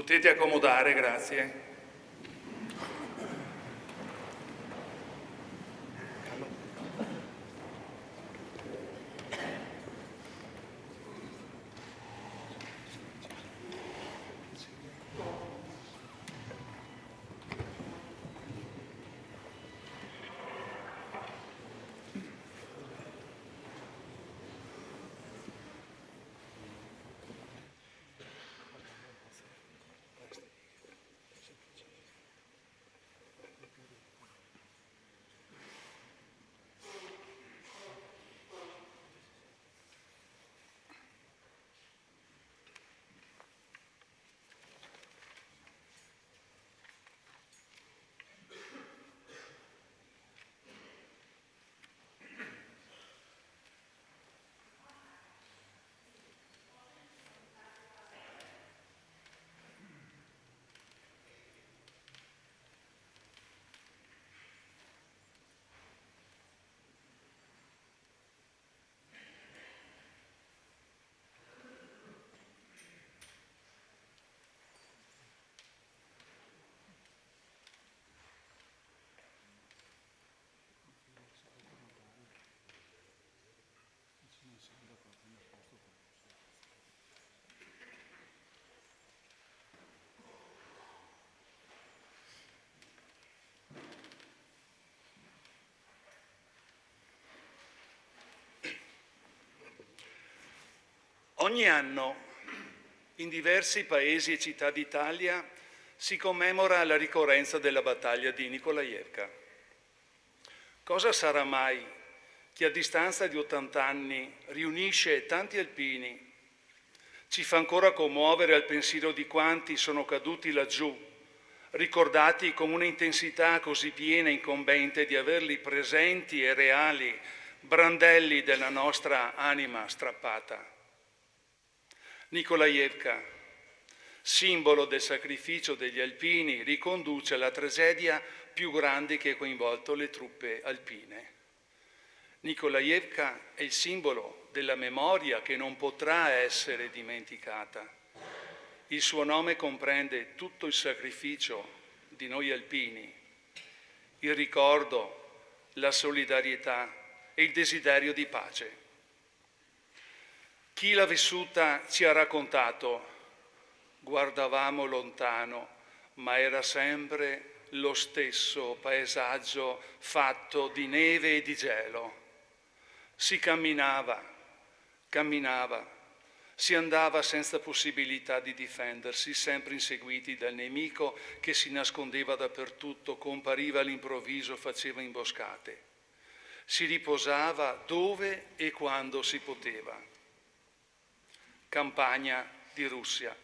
Potete accomodare, grazie. Ogni anno in diversi paesi e città d'Italia si commemora la ricorrenza della battaglia di Nikolajevka. Cosa sarà mai che a distanza di 80 anni riunisce tanti alpini, ci fa ancora commuovere al pensiero di quanti sono caduti laggiù, ricordati con un'intensità così piena e incombente di averli presenti e reali, brandelli della nostra anima strappata. Nikolajevka, simbolo del sacrificio degli alpini, riconduce alla tragedia più grande che ha coinvolto le truppe alpine. Nikolajevka è il simbolo della memoria che non potrà essere dimenticata. Il suo nome comprende tutto il sacrificio di noi alpini, il ricordo, la solidarietà e il desiderio di pace. Chi l'ha vissuta ci ha raccontato: guardavamo lontano, ma era sempre lo stesso paesaggio fatto di neve e di gelo. Si camminava, si andava senza possibilità di difendersi, sempre inseguiti dal nemico che si nascondeva dappertutto, compariva all'improvviso, faceva imboscate. Si riposava dove e quando si poteva. Campagna di Russia.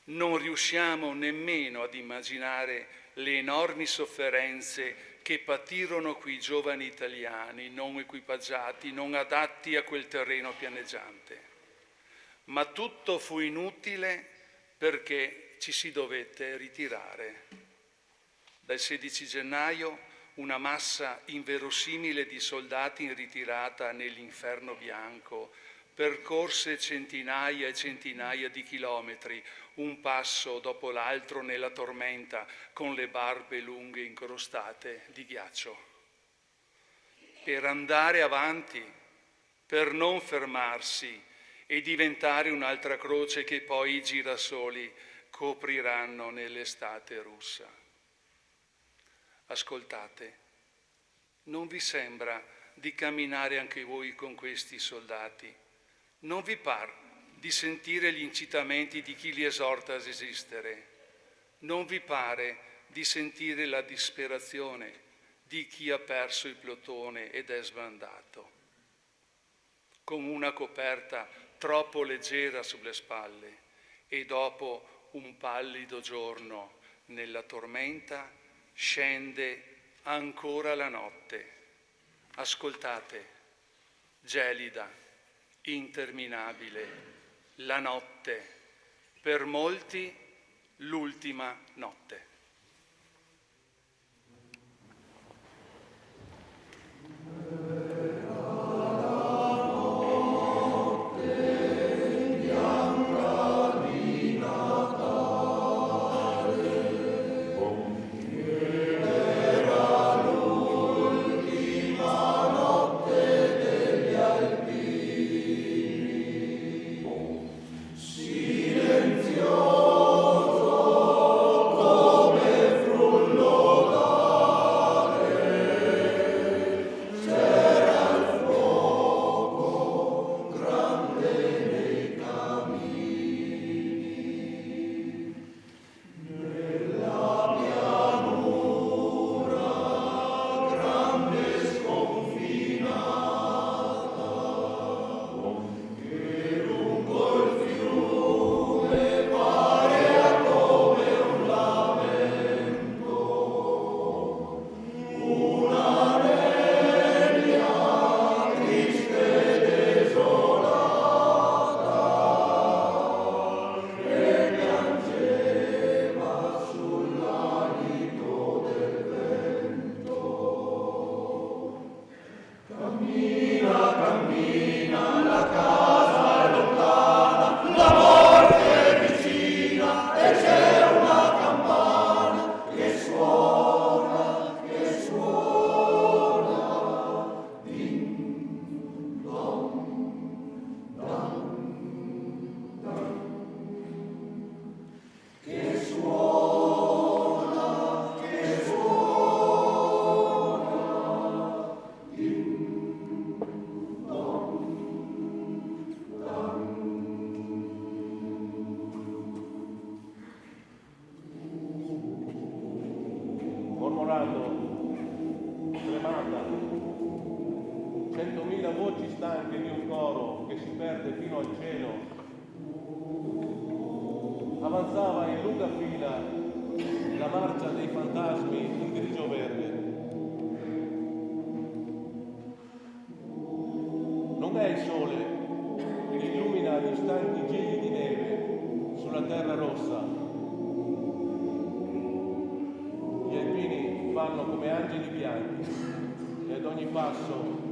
Non riusciamo nemmeno ad immaginare le enormi sofferenze che patirono quei giovani italiani non equipaggiati, non adatti a quel terreno pianeggiante. Ma tutto fu inutile perché ci si dovette ritirare. Dal 16 gennaio una massa inverosimile di soldati in ritirata nell'inferno bianco percorse centinaia e centinaia di chilometri, un passo dopo l'altro nella tormenta, con le barbe lunghe incrostate di ghiaccio. Per andare avanti, per non fermarsi e diventare un'altra croce che poi i girasoli copriranno nell'estate russa. Ascoltate, non vi sembra di camminare anche voi con questi soldati? Non vi par di sentire gli incitamenti di chi li esorta a resistere? Non vi pare di sentire la disperazione di chi ha perso il plotone ed è sbandato? Con una coperta troppo leggera sulle spalle e dopo un pallido giorno nella tormenta scende ancora la notte. Ascoltate, gelida, interminabile, la notte, per molti l'ultima notte. voci stanche di un coro che si perde fino al cielo, avanzava in lunga fila la marcia dei fantasmi in grigio verde. Non è il sole che illumina gli stanchi gigli di neve sulla terra rossa. Gli alpini fanno come angeli bianchi e ad ogni passo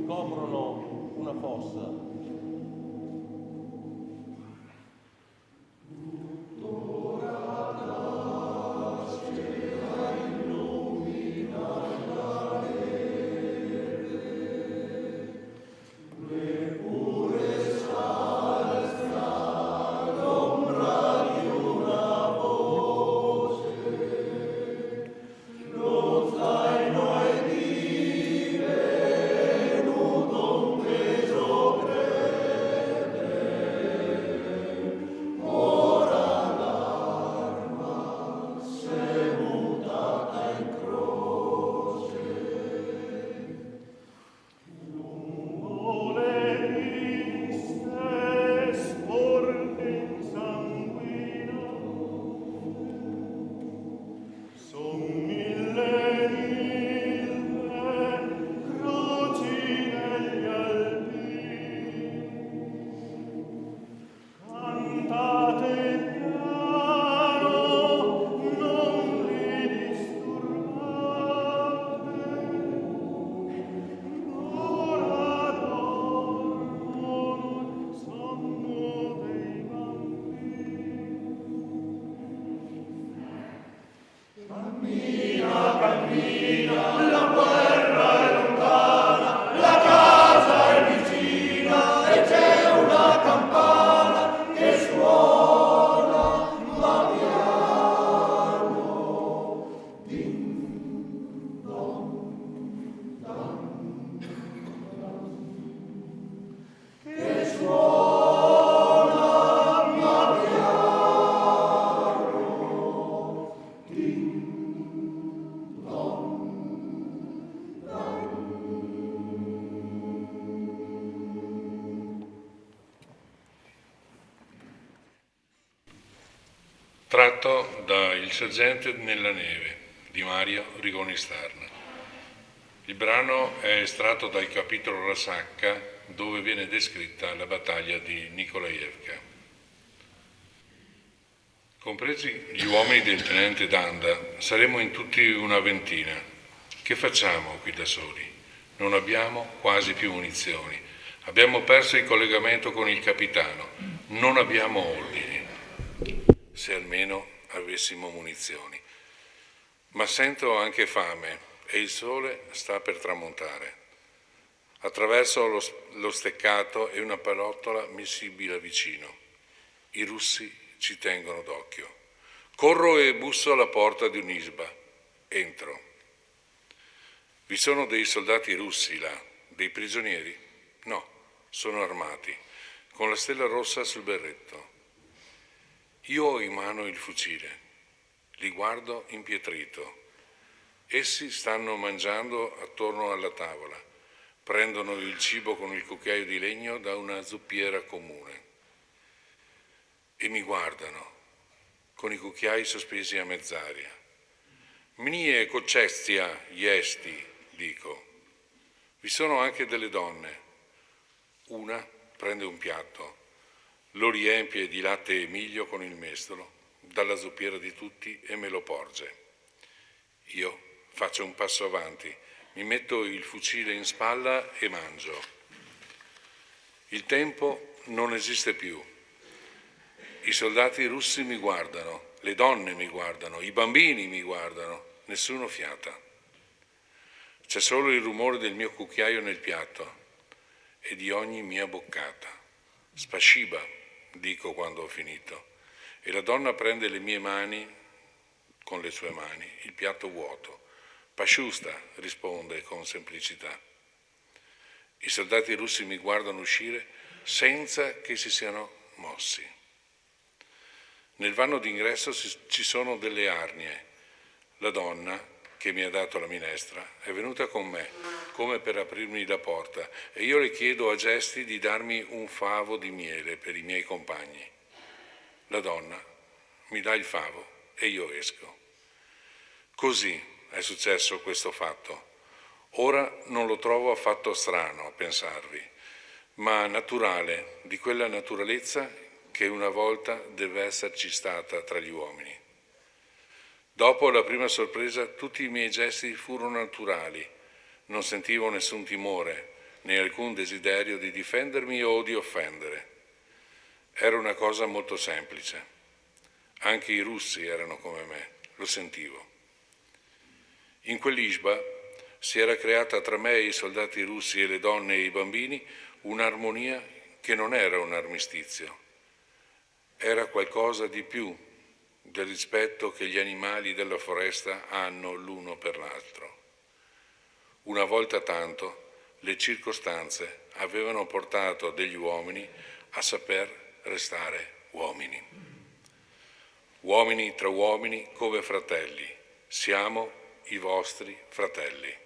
coprono una fossa. Tratto da Il sergente nella neve di Mario Rigoni Stern. Il brano è estratto dal capitolo La Sacca, dove viene descritta la battaglia di Nikolajevka. Compresi gli uomini del tenente Danda, saremo in tutti una ventina. Che facciamo qui da soli? Non abbiamo quasi più munizioni. Abbiamo perso il collegamento con il capitano. Non abbiamo ordini. Se almeno avessimo munizioni. Ma sento anche fame e il sole sta per tramontare. Attraverso lo steccato e una pallottola mi sibila vicino. I russi ci tengono d'occhio. Corro e busso alla porta di un'isba. Entro. Vi sono dei soldati russi là, dei prigionieri? No, sono armati, con la stella rossa sul berretto. Io ho in mano il fucile, li guardo impietrito. Essi stanno mangiando attorno alla tavola, prendono il cibo con il cucchiaio di legno da una zuppiera comune e mi guardano con i cucchiai sospesi a mezz'aria. Mnie cocestia iesti, dico. Vi sono anche delle donne. Una prende un piatto, lo riempie di latte e miglio con il mestolo, dalla zuppiera di tutti e me lo porge. Io faccio un passo avanti, mi metto il fucile in spalla e mangio. Il tempo non esiste più. I soldati russi mi guardano, le donne mi guardano, i bambini mi guardano, nessuno fiata. C'è solo il rumore del mio cucchiaio nel piatto e di ogni mia boccata. Spasciba, dico quando ho finito, e la donna prende le mie mani, con le sue mani, il piatto vuoto. Pasciusta, risponde con semplicità. I soldati russi mi guardano uscire senza che si siano mossi. Nel vano d'ingresso ci sono delle arnie. La donna, che mi ha dato la minestra, è venuta con me, come per aprirmi la porta, e io le chiedo a gesti di darmi un favo di miele per i miei compagni. La donna mi dà il favo e io esco. Così è successo questo fatto. Ora non lo trovo affatto strano a pensarvi, ma naturale, di quella naturalezza che una volta deve esserci stata tra gli uomini. Dopo la prima sorpresa tutti i miei gesti furono naturali, non sentivo nessun timore né alcun desiderio di difendermi o di offendere. Era una cosa molto semplice. Anche i russi erano come me, lo sentivo. In quell'Ishba si era creata tra me e i soldati russi e le donne e i bambini un'armonia che non era un armistizio. Era qualcosa di più del rispetto che gli animali della foresta hanno l'uno per l'altro. Una volta tanto le circostanze avevano portato degli uomini a saper restare uomini. Uomini tra uomini come fratelli, siamo i vostri fratelli.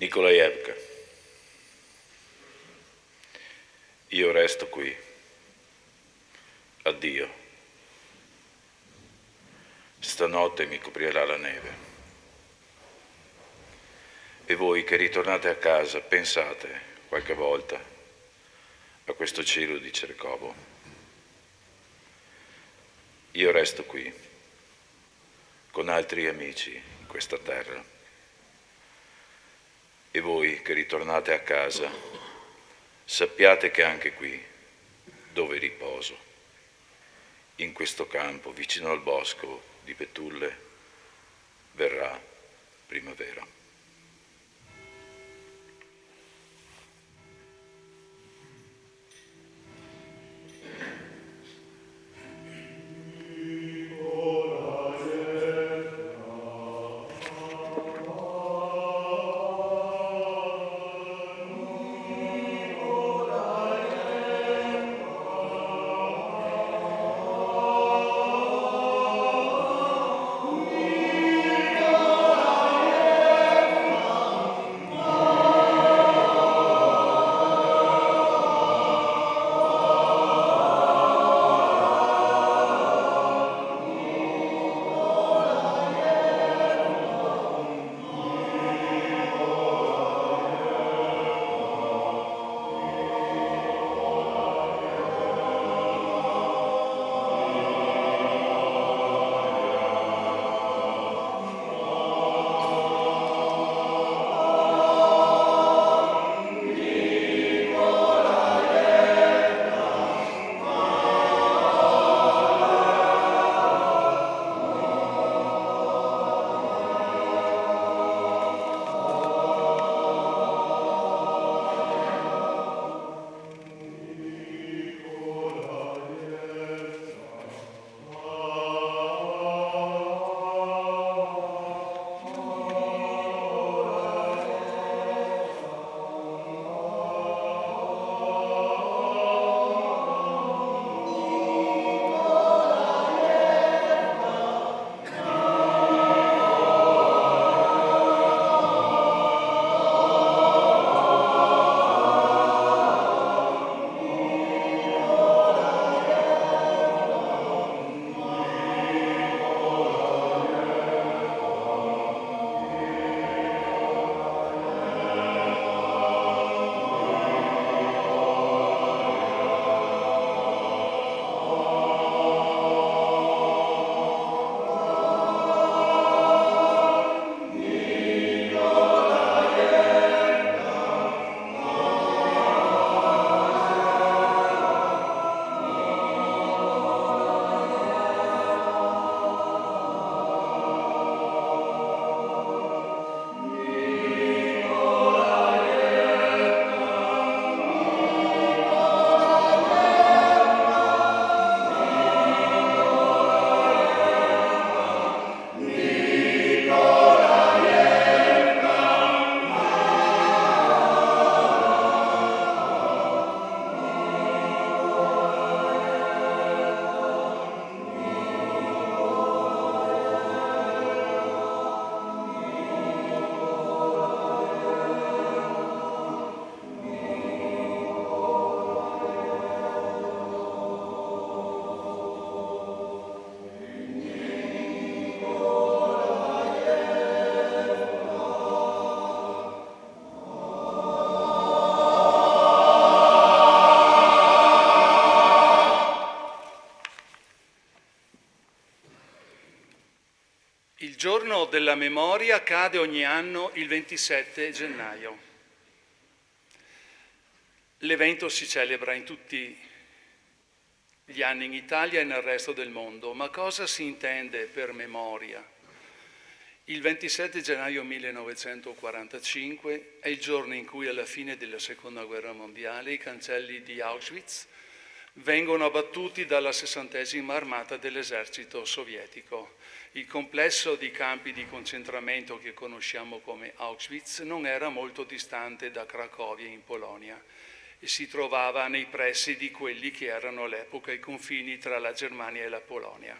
Nikolajevka, io resto qui. Addio. Stanotte mi coprirà la neve. E voi che ritornate a casa, pensate qualche volta a questo cielo di Cercovo. Io resto qui, con altri amici in questa terra. E voi che ritornate a casa, sappiate che anche qui, dove riposo, in questo campo, vicino al bosco di betulle, verrà primavera. Il giorno della memoria cade ogni anno il 27 gennaio. L'evento si celebra in tutti gli anni in Italia e nel resto del mondo, ma cosa si intende per memoria? Il 27 gennaio 1945 è il giorno in cui alla fine della Seconda Guerra Mondiale i cancelli di Auschwitz vengono abbattuti dalla 60ª armata dell'esercito sovietico. Il complesso di campi di concentramento che conosciamo come Auschwitz non era molto distante da Cracovia in Polonia e si trovava nei pressi di quelli che erano all'epoca i confini tra la Germania e la Polonia.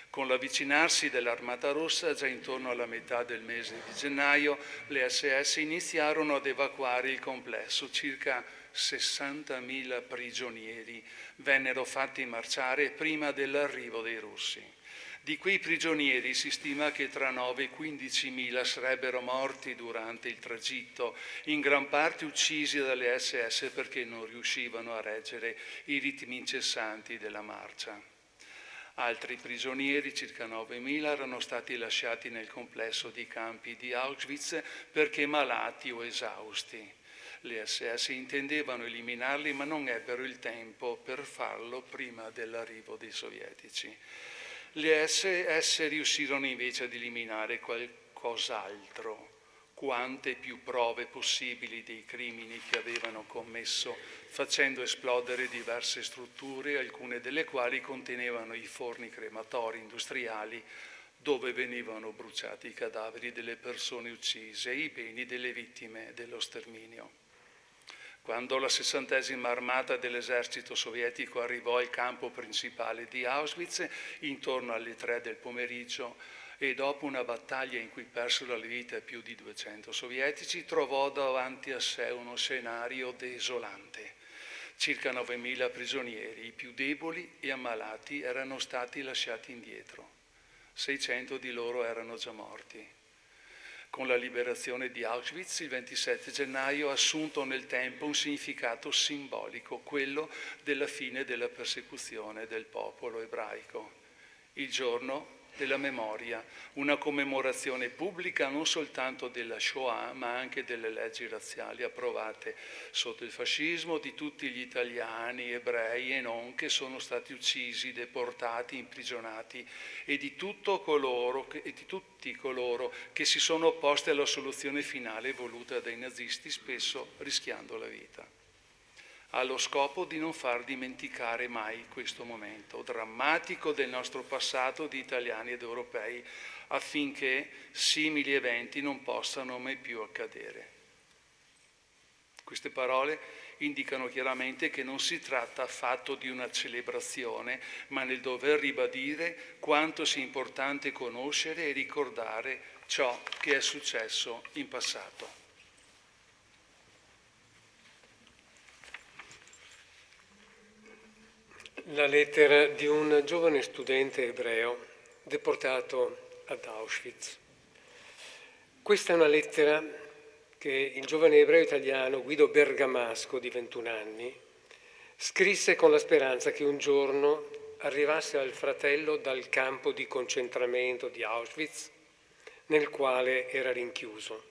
Con l'avvicinarsi dell'Armata Rossa, già intorno alla metà del mese di gennaio, le SS iniziarono ad evacuare il complesso. Circa 60.000 prigionieri vennero fatti marciare prima dell'arrivo dei russi. Di quei prigionieri si stima che tra 9 e 15.000 sarebbero morti durante il tragitto, in gran parte uccisi dalle SS perché non riuscivano a reggere i ritmi incessanti della marcia. Altri prigionieri, circa 9.000, erano stati lasciati nel complesso di campi di Auschwitz perché malati o esausti. Le SS intendevano eliminarli, ma non ebbero il tempo per farlo prima dell'arrivo dei sovietici. Le SS riuscirono invece ad eliminare qualcos'altro, quante più prove possibili dei crimini che avevano commesso, facendo esplodere diverse strutture, alcune delle quali contenevano i forni crematori industriali dove venivano bruciati i cadaveri delle persone uccise e i beni delle vittime dello sterminio. Quando la 60ª armata dell'esercito sovietico arrivò al campo principale di Auschwitz, intorno alle 3 del pomeriggio, e dopo una battaglia in cui persero la vita più di 200 sovietici, trovò davanti a sé uno scenario desolante. Circa 9.000 prigionieri, i più deboli e ammalati, erano stati lasciati indietro. 600 di loro erano già morti. Con la liberazione di Auschwitz, il 27 gennaio, ha assunto nel tempo un significato simbolico, quello della fine della persecuzione del popolo ebraico. Il giorno della memoria, una commemorazione pubblica non soltanto della Shoah, ma anche delle leggi razziali approvate sotto il fascismo di tutti gli italiani, ebrei e non, che sono stati uccisi, deportati, imprigionati, e di tutti coloro che si sono opposti alla soluzione finale voluta dai nazisti, spesso rischiando la vita. Ha lo scopo di non far dimenticare mai questo momento drammatico del nostro passato di italiani ed europei, affinché simili eventi non possano mai più accadere. Queste parole indicano chiaramente che non si tratta affatto di una celebrazione, ma nel dover ribadire quanto sia importante conoscere e ricordare ciò che è successo in passato. La lettera di un giovane studente ebreo deportato ad Auschwitz. Questa è una lettera che il giovane ebreo italiano Guido Bergamasco, di 21 anni, scrisse con la speranza che un giorno arrivasse al fratello dal campo di concentramento di Auschwitz, nel quale era rinchiuso.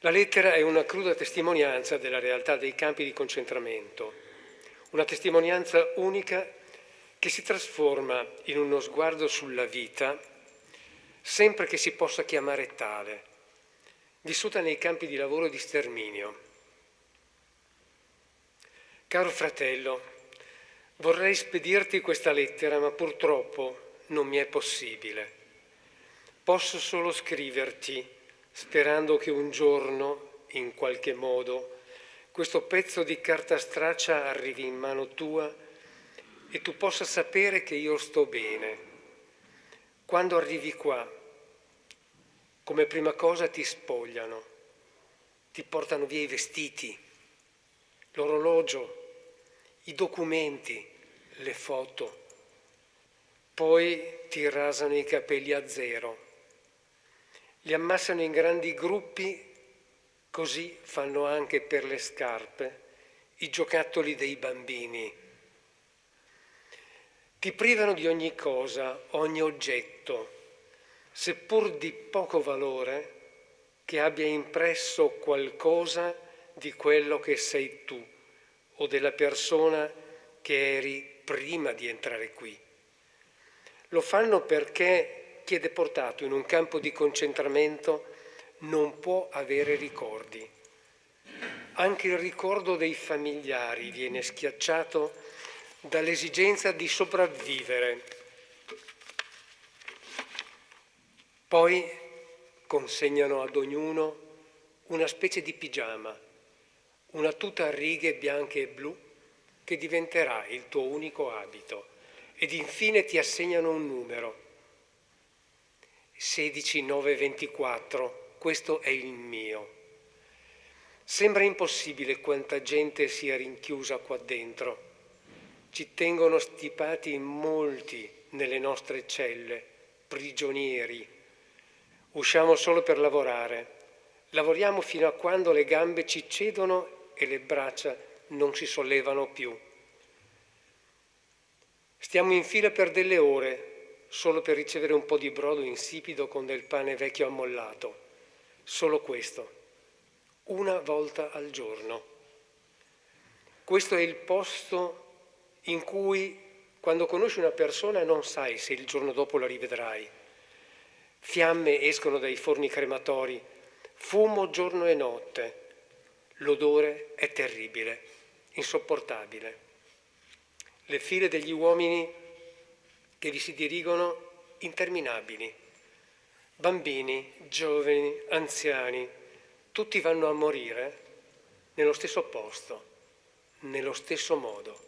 La lettera è una cruda testimonianza della realtà dei campi di concentramento, una testimonianza unica che si trasforma in uno sguardo sulla vita, sempre che si possa chiamare tale, vissuta nei campi di lavoro e di sterminio. Caro fratello, vorrei spedirti questa lettera, ma purtroppo non mi è possibile. Posso solo scriverti, sperando che un giorno, in qualche modo, questo pezzo di carta straccia arrivi in mano tua e tu possa sapere che io sto bene. Quando arrivi qua, come prima cosa ti spogliano, ti portano via i vestiti, l'orologio, i documenti, le foto, poi ti rasano i capelli a zero, li ammassano in grandi gruppi. Così fanno anche per le scarpe, i giocattoli dei bambini. Ti privano di ogni cosa, ogni oggetto, seppur di poco valore, che abbia impresso qualcosa di quello che sei tu o della persona che eri prima di entrare qui. Lo fanno perché chi è deportato in un campo di concentramento non può avere ricordi. Anche il ricordo dei familiari viene schiacciato dall'esigenza di sopravvivere. Poi consegnano ad ognuno una specie di pigiama, una tuta a righe bianche e blu che diventerà il tuo unico abito, ed infine ti assegnano un numero, 16924. Questo è il mio. Sembra impossibile quanta gente sia rinchiusa qua dentro. Ci tengono stipati molti nelle nostre celle, prigionieri. Usciamo solo per lavorare. Lavoriamo fino a quando le gambe ci cedono e le braccia non si sollevano più. Stiamo in fila per delle ore, solo per ricevere un po' di brodo insipido con del pane vecchio ammollato. Solo questo, una volta al giorno. Questo è il posto in cui, quando conosci una persona, non sai se il giorno dopo la rivedrai. Fiamme escono dai forni crematori, fumo giorno e notte. L'odore è terribile, insopportabile. Le file degli uomini che vi si dirigono interminabili. Bambini, giovani, anziani, tutti vanno a morire nello stesso posto, nello stesso modo.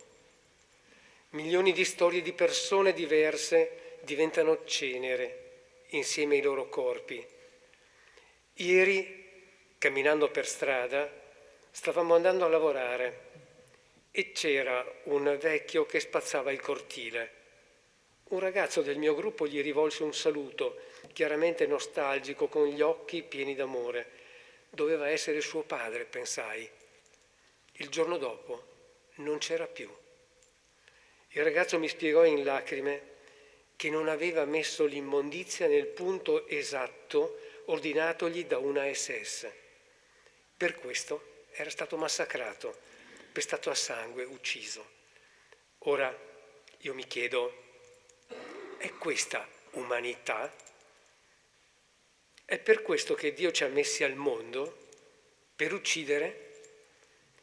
Milioni di storie di persone diverse diventano cenere insieme ai loro corpi. Ieri, camminando per strada, stavamo andando a lavorare e c'era un vecchio che spazzava il cortile. Un ragazzo del mio gruppo gli rivolse un saluto, chiaramente nostalgico, con gli occhi pieni d'amore. Doveva essere suo padre, pensai. Il giorno dopo non c'era più. Il ragazzo mi spiegò in lacrime che non aveva messo l'immondizia nel punto esatto ordinatogli da una SS. Per questo era stato massacrato, pestato a sangue, ucciso. Ora io mi chiedo, è questa umanità? È per questo che Dio ci ha messi al mondo? Per uccidere?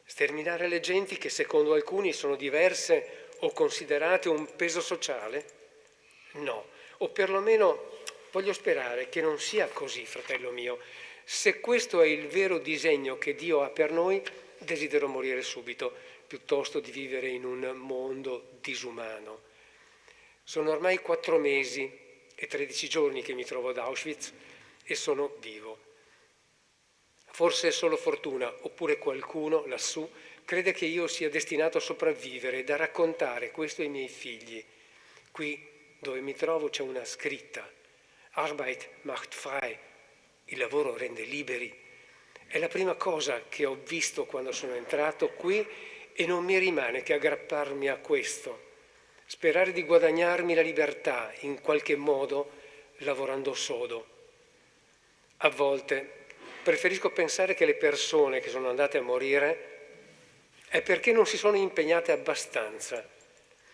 Sterminare le genti che secondo alcuni sono diverse o considerate un peso sociale? No, o perlomeno voglio sperare che non sia così, fratello mio. Se questo è il vero disegno che Dio ha per noi, desidero morire subito, piuttosto di vivere in un mondo disumano. Sono ormai 4 mesi e 13 giorni che mi trovo ad Auschwitz e sono vivo. Forse è solo fortuna, oppure qualcuno lassù crede che io sia destinato a sopravvivere e da raccontare questo ai miei figli. Qui dove mi trovo c'è una scritta: Arbeit macht frei, il lavoro rende liberi. È la prima cosa che ho visto quando sono entrato qui e non mi rimane che aggrapparmi a questo, sperare di guadagnarmi la libertà in qualche modo lavorando sodo. A volte preferisco pensare che le persone che sono andate a morire è perché non si sono impegnate abbastanza,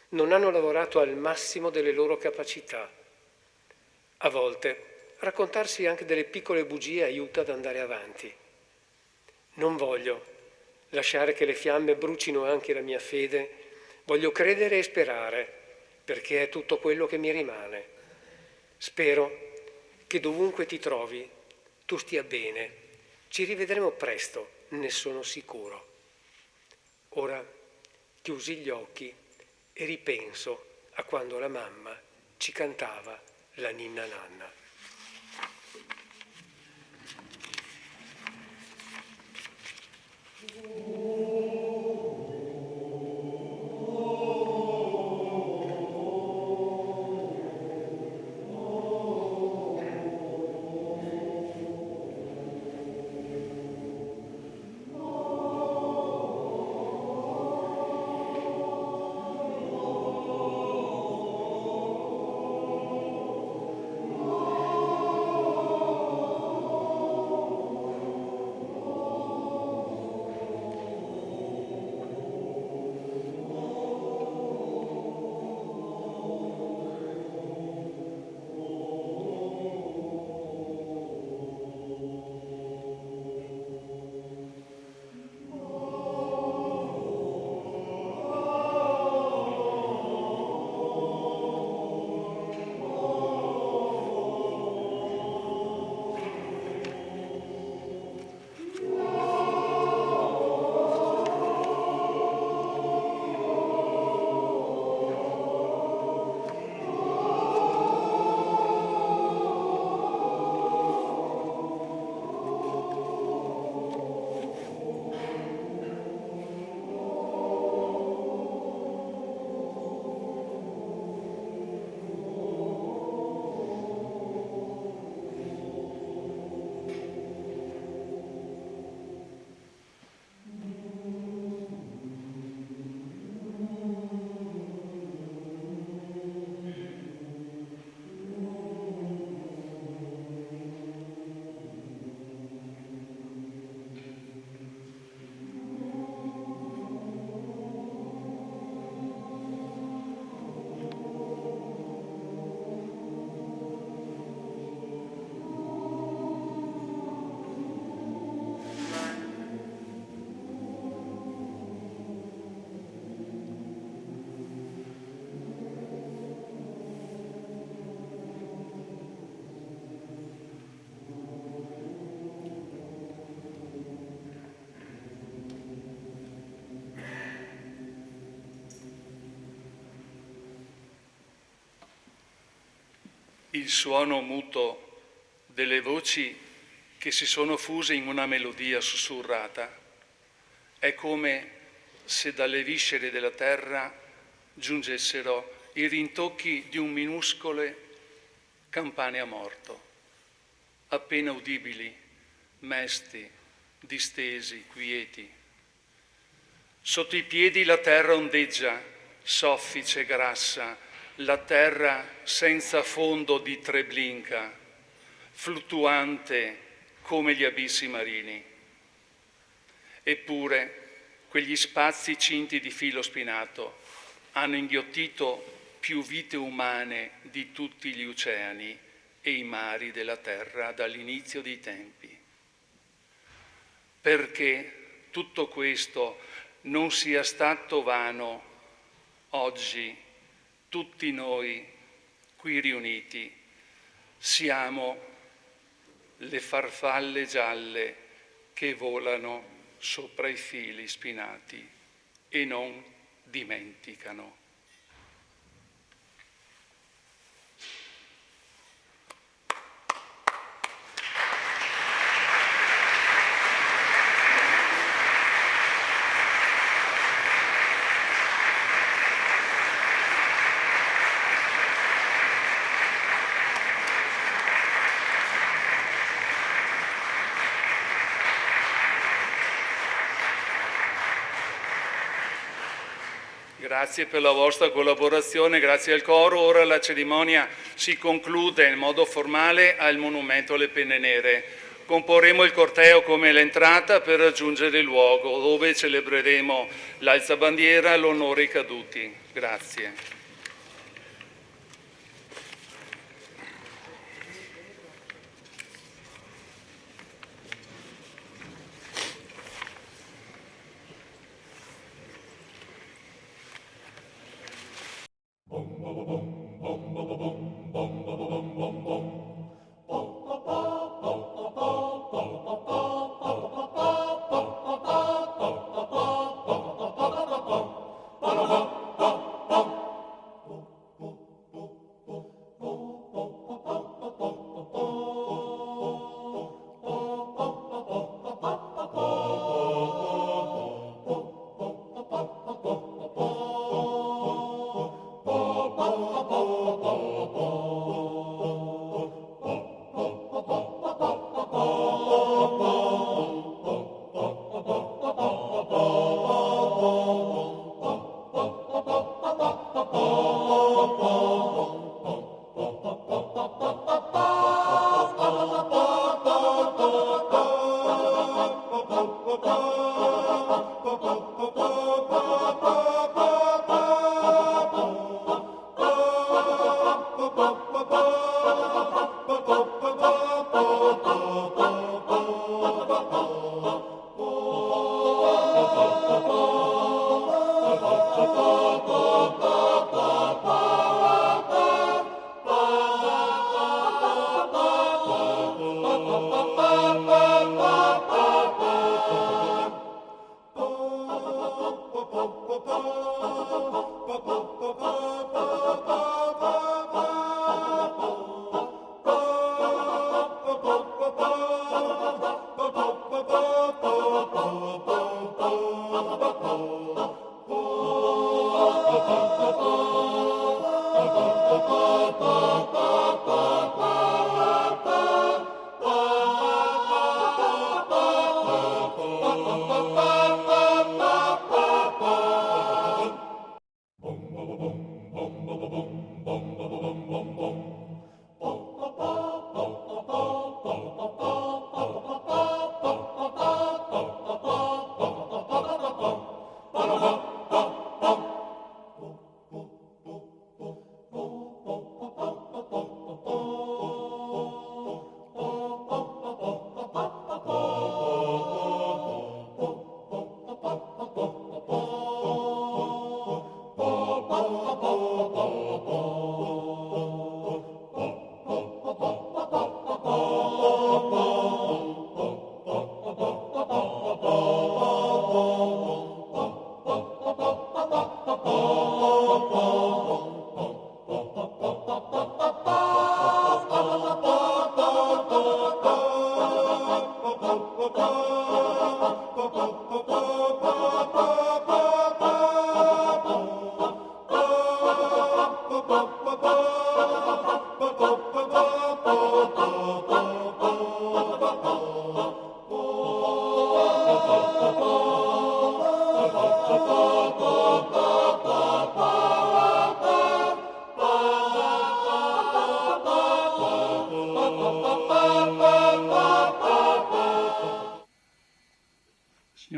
non hanno lavorato al massimo delle loro capacità. A volte raccontarsi anche delle piccole bugie aiuta ad andare avanti. Non voglio lasciare che le fiamme brucino anche la mia fede, voglio credere e sperare, perché è tutto quello che mi rimane. Spero che dovunque ti trovi tu stia bene. Ci rivedremo presto, ne sono sicuro. Ora chiusi gli occhi e ripenso a quando la mamma ci cantava la ninna nanna. il suono muto delle voci che si sono fuse in una melodia sussurrata. È come se dalle viscere della terra giungessero i rintocchi di un minuscole campane a morto, appena udibili, mesti, distesi, quieti. Sotto i piedi la terra ondeggia, soffice, grassa, la terra senza fondo di Treblinka, fluttuante come gli abissi marini. Eppure quegli spazi cinti di filo spinato hanno inghiottito più vite umane di tutti gli oceani e i mari della terra dall'inizio dei tempi. Perché tutto questo non sia stato vano, oggi tutti noi qui riuniti siamo le farfalle gialle che volano sopra i fili spinati e non dimenticano. Grazie per la vostra collaborazione, grazie al coro. Ora la cerimonia si conclude in modo formale al Monumento alle Penne Nere. Comporremo il corteo come l'entrata per raggiungere il luogo dove celebreremo l'alzabandiera all'onore ai caduti. Grazie.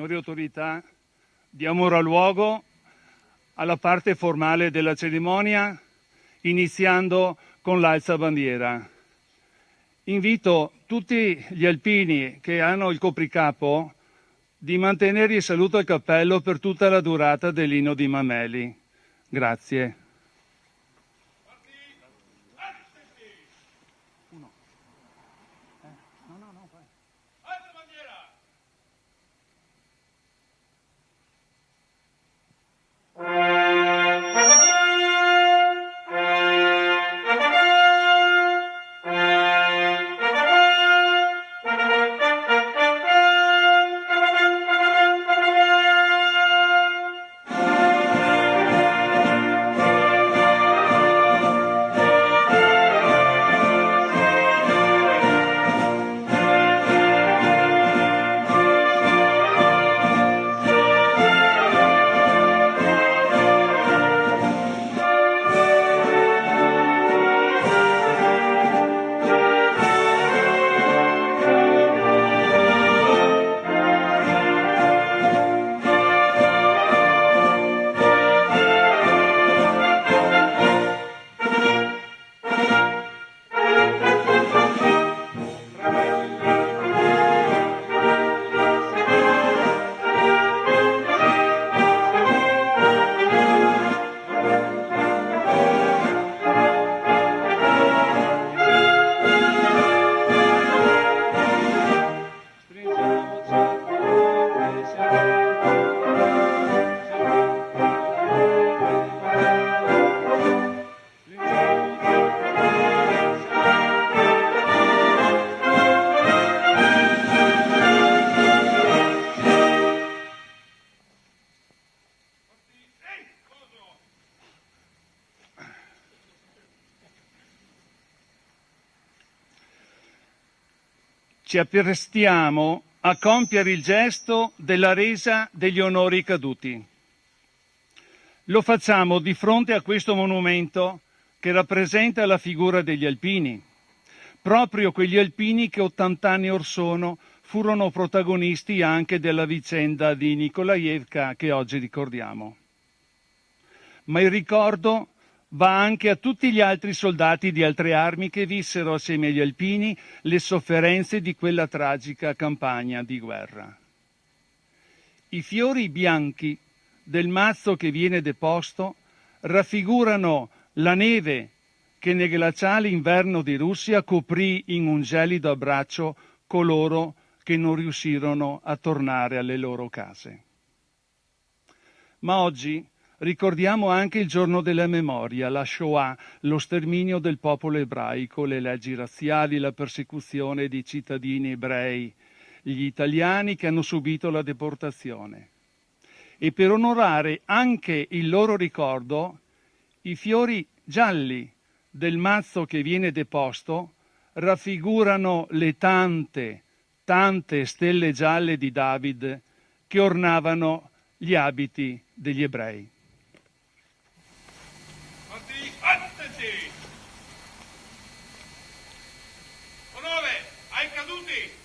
signori autorità, diamo ora luogo alla parte formale della cerimonia, iniziando con l'alzabandiera. Invito tutti gli alpini che hanno il copricapo di mantenere il saluto al cappello per tutta la durata dell'inno di Mameli. Grazie. Ci apprestiamo a compiere il gesto della resa degli onori caduti. Lo facciamo di fronte a questo monumento che rappresenta la figura degli alpini, proprio quegli alpini che 80 anni or sono furono protagonisti anche della vicenda di Nikolajevka che oggi ricordiamo. Ma il ricordo va anche a tutti gli altri soldati di altre armi che vissero assieme agli alpini le sofferenze di quella tragica campagna di guerra. I fiori bianchi del mazzo che viene deposto raffigurano la neve che nel glaciale inverno di Russia coprì in un gelido abbraccio coloro che non riuscirono a tornare alle loro case. Ma oggi ricordiamo anche il giorno della memoria, la Shoah, lo sterminio del popolo ebraico, le leggi razziali, la persecuzione dei cittadini ebrei, gli italiani che hanno subito la deportazione. E per onorare anche il loro ricordo, i fiori gialli del mazzo che viene deposto raffigurano le tante stelle gialle di David che ornavano gli abiti degli ebrei. Onore ai caduti!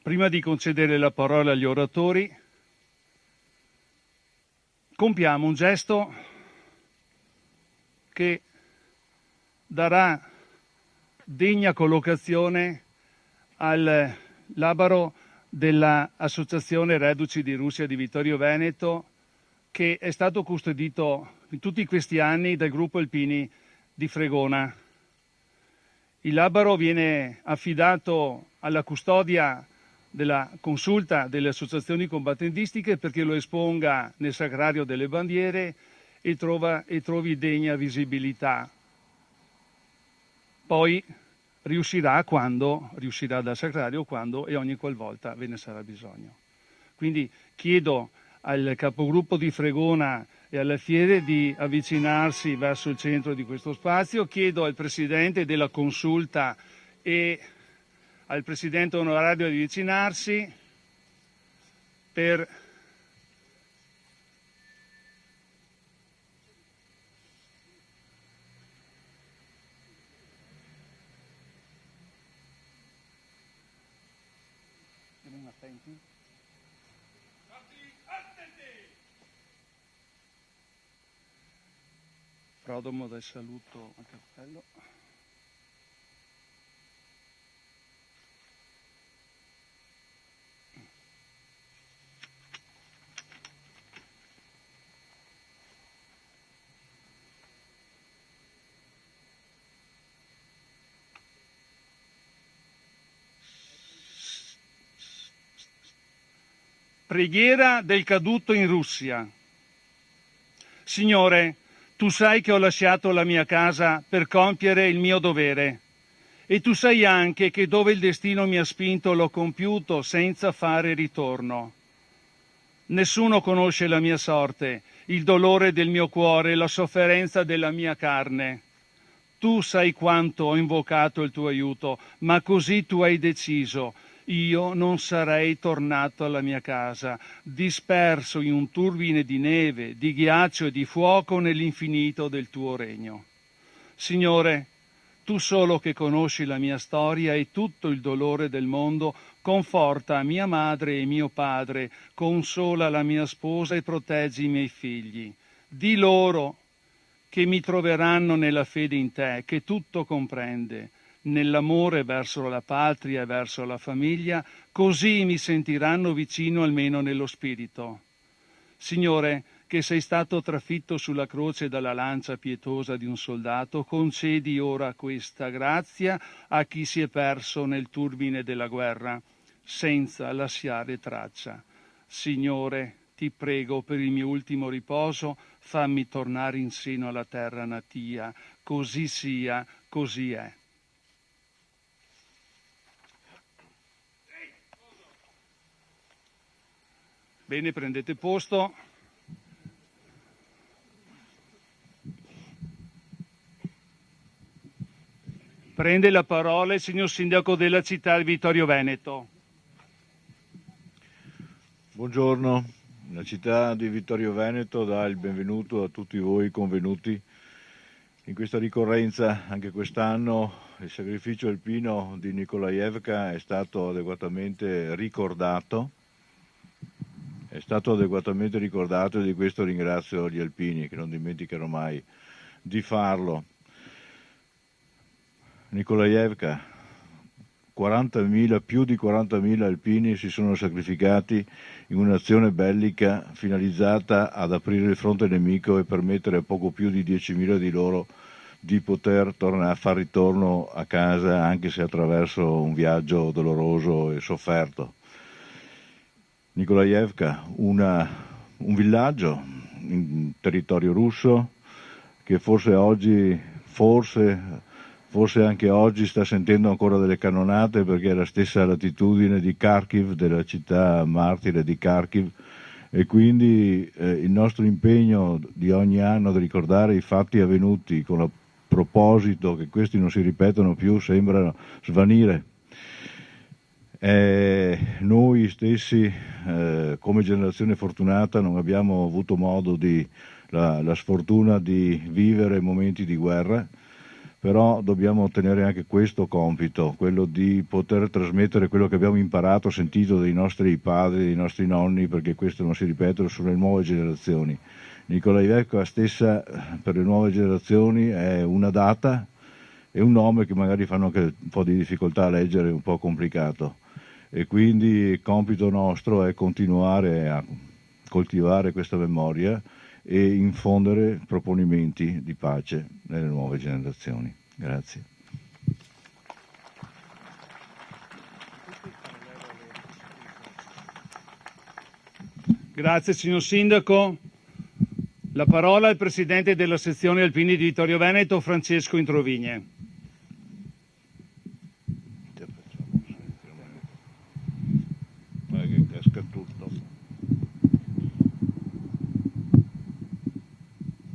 prima di concedere la parola agli oratori, compiamo un gesto che darà degna collocazione al labaro dell'Associazione Reduci di Russia di Vittorio Veneto, che è stato custodito in tutti questi anni dal gruppo Alpini di Fregona. Il labaro viene affidato alla custodia della consulta delle associazioni combattentistiche perché lo esponga nel sacrario delle bandiere e trovi degna visibilità. Poi riuscirà dal sacrario quando e ogni qualvolta ve ne sarà bisogno. Quindi chiedo al capogruppo di Fregona e alla Fiere di avvicinarsi verso il centro di questo spazio, chiedo al Presidente della Consulta e al Presidente onorario di avvicinarsi per Prodomo del saluto al cappello. Preghiera del caduto in Russia. Signore, tu sai che ho lasciato la mia casa per compiere il mio dovere e tu sai anche che dove il destino mi ha spinto l'ho compiuto senza fare ritorno. Nessuno conosce la mia sorte, il dolore del mio cuore, la sofferenza della mia carne. Tu sai quanto ho invocato il tuo aiuto, ma così tu hai deciso. Io non sarei tornato alla mia casa, disperso in un turbine di neve, di ghiaccio e di fuoco nell'infinito del tuo regno. Signore, tu solo che conosci la mia storia e tutto il dolore del mondo, conforta mia madre e mio padre, consola la mia sposa e proteggi i miei figli. Di loro che mi troveranno nella fede in te, che tutto comprende, nell'amore verso la patria e verso la famiglia, così mi sentiranno vicino almeno nello spirito. Signore, che sei stato trafitto sulla croce dalla lancia pietosa di un soldato, concedi ora questa grazia a chi si è perso nel turbine della guerra, senza lasciare traccia. Signore, ti prego per il mio ultimo riposo, fammi tornare in seno alla terra natia, così sia, così è. Bene, prendete posto. Prende la parola il signor Sindaco della città di Vittorio Veneto. Buongiorno, la città di Vittorio Veneto dà il benvenuto a tutti voi convenuti in questa ricorrenza. Anche quest'anno il sacrificio alpino di Nikolajevka è stato adeguatamente ricordato. È stato adeguatamente ricordato e di questo ringrazio gli alpini che non dimenticherò mai di farlo. Nikolajevka, più di 40.000 alpini si sono sacrificati in un'azione bellica finalizzata ad aprire il fronte nemico e permettere a poco più di 10.000 di loro di poter far ritorno a casa, anche se attraverso un viaggio doloroso e sofferto. Nikolajevka, un villaggio in territorio russo che forse anche oggi sta sentendo ancora delle cannonate, perché è la stessa latitudine di Kharkiv, della città martire di Kharkiv, e quindi il nostro impegno di ogni anno di ricordare i fatti avvenuti con il proposito che questi non si ripetano più sembra svanire. Noi stessi come generazione fortunata non abbiamo avuto modo la sfortuna di vivere momenti di guerra, però dobbiamo tenere anche questo compito, quello di poter trasmettere quello che abbiamo imparato, sentito dai nostri padri, dai nostri nonni, perché questo non si ripete, sono le nuove generazioni. Nikolajevka stessa per le nuove generazioni è una data e un nome che magari fanno anche un po' di difficoltà a leggere, un po' complicato, e quindi il compito nostro è continuare a coltivare questa memoria e infondere proponimenti di pace nelle nuove generazioni. Grazie. Grazie signor Sindaco. La parola al Presidente della sezione Alpini di Vittorio Veneto, Francesco Introvigne. Che casca tutto.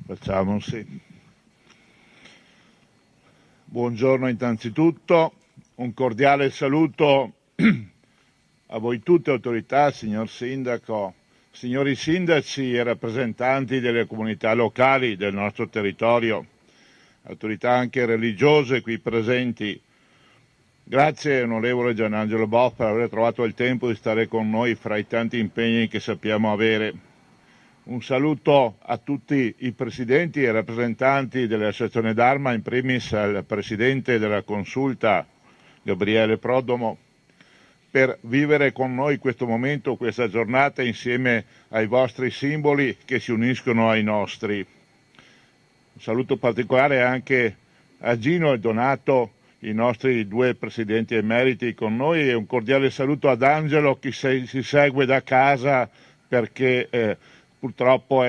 Facciamo sì. Buongiorno innanzitutto, un cordiale saluto a voi tutte autorità, signor Sindaco, signori sindaci e rappresentanti delle comunità locali del nostro territorio, autorità anche religiose qui presenti. Grazie onorevole Gianangelo Boff per aver trovato il tempo di stare con noi fra i tanti impegni che sappiamo avere. Un saluto a tutti i presidenti e rappresentanti dell'Associazione d'Arma, in primis al presidente della Consulta Gabriele Prodomo, per vivere con noi questo momento, questa giornata insieme ai vostri simboli che si uniscono ai nostri. Un saluto particolare anche a Gino e Donato, i nostri due presidenti emeriti con noi, e un cordiale saluto ad Angelo che si segue da casa perché purtroppo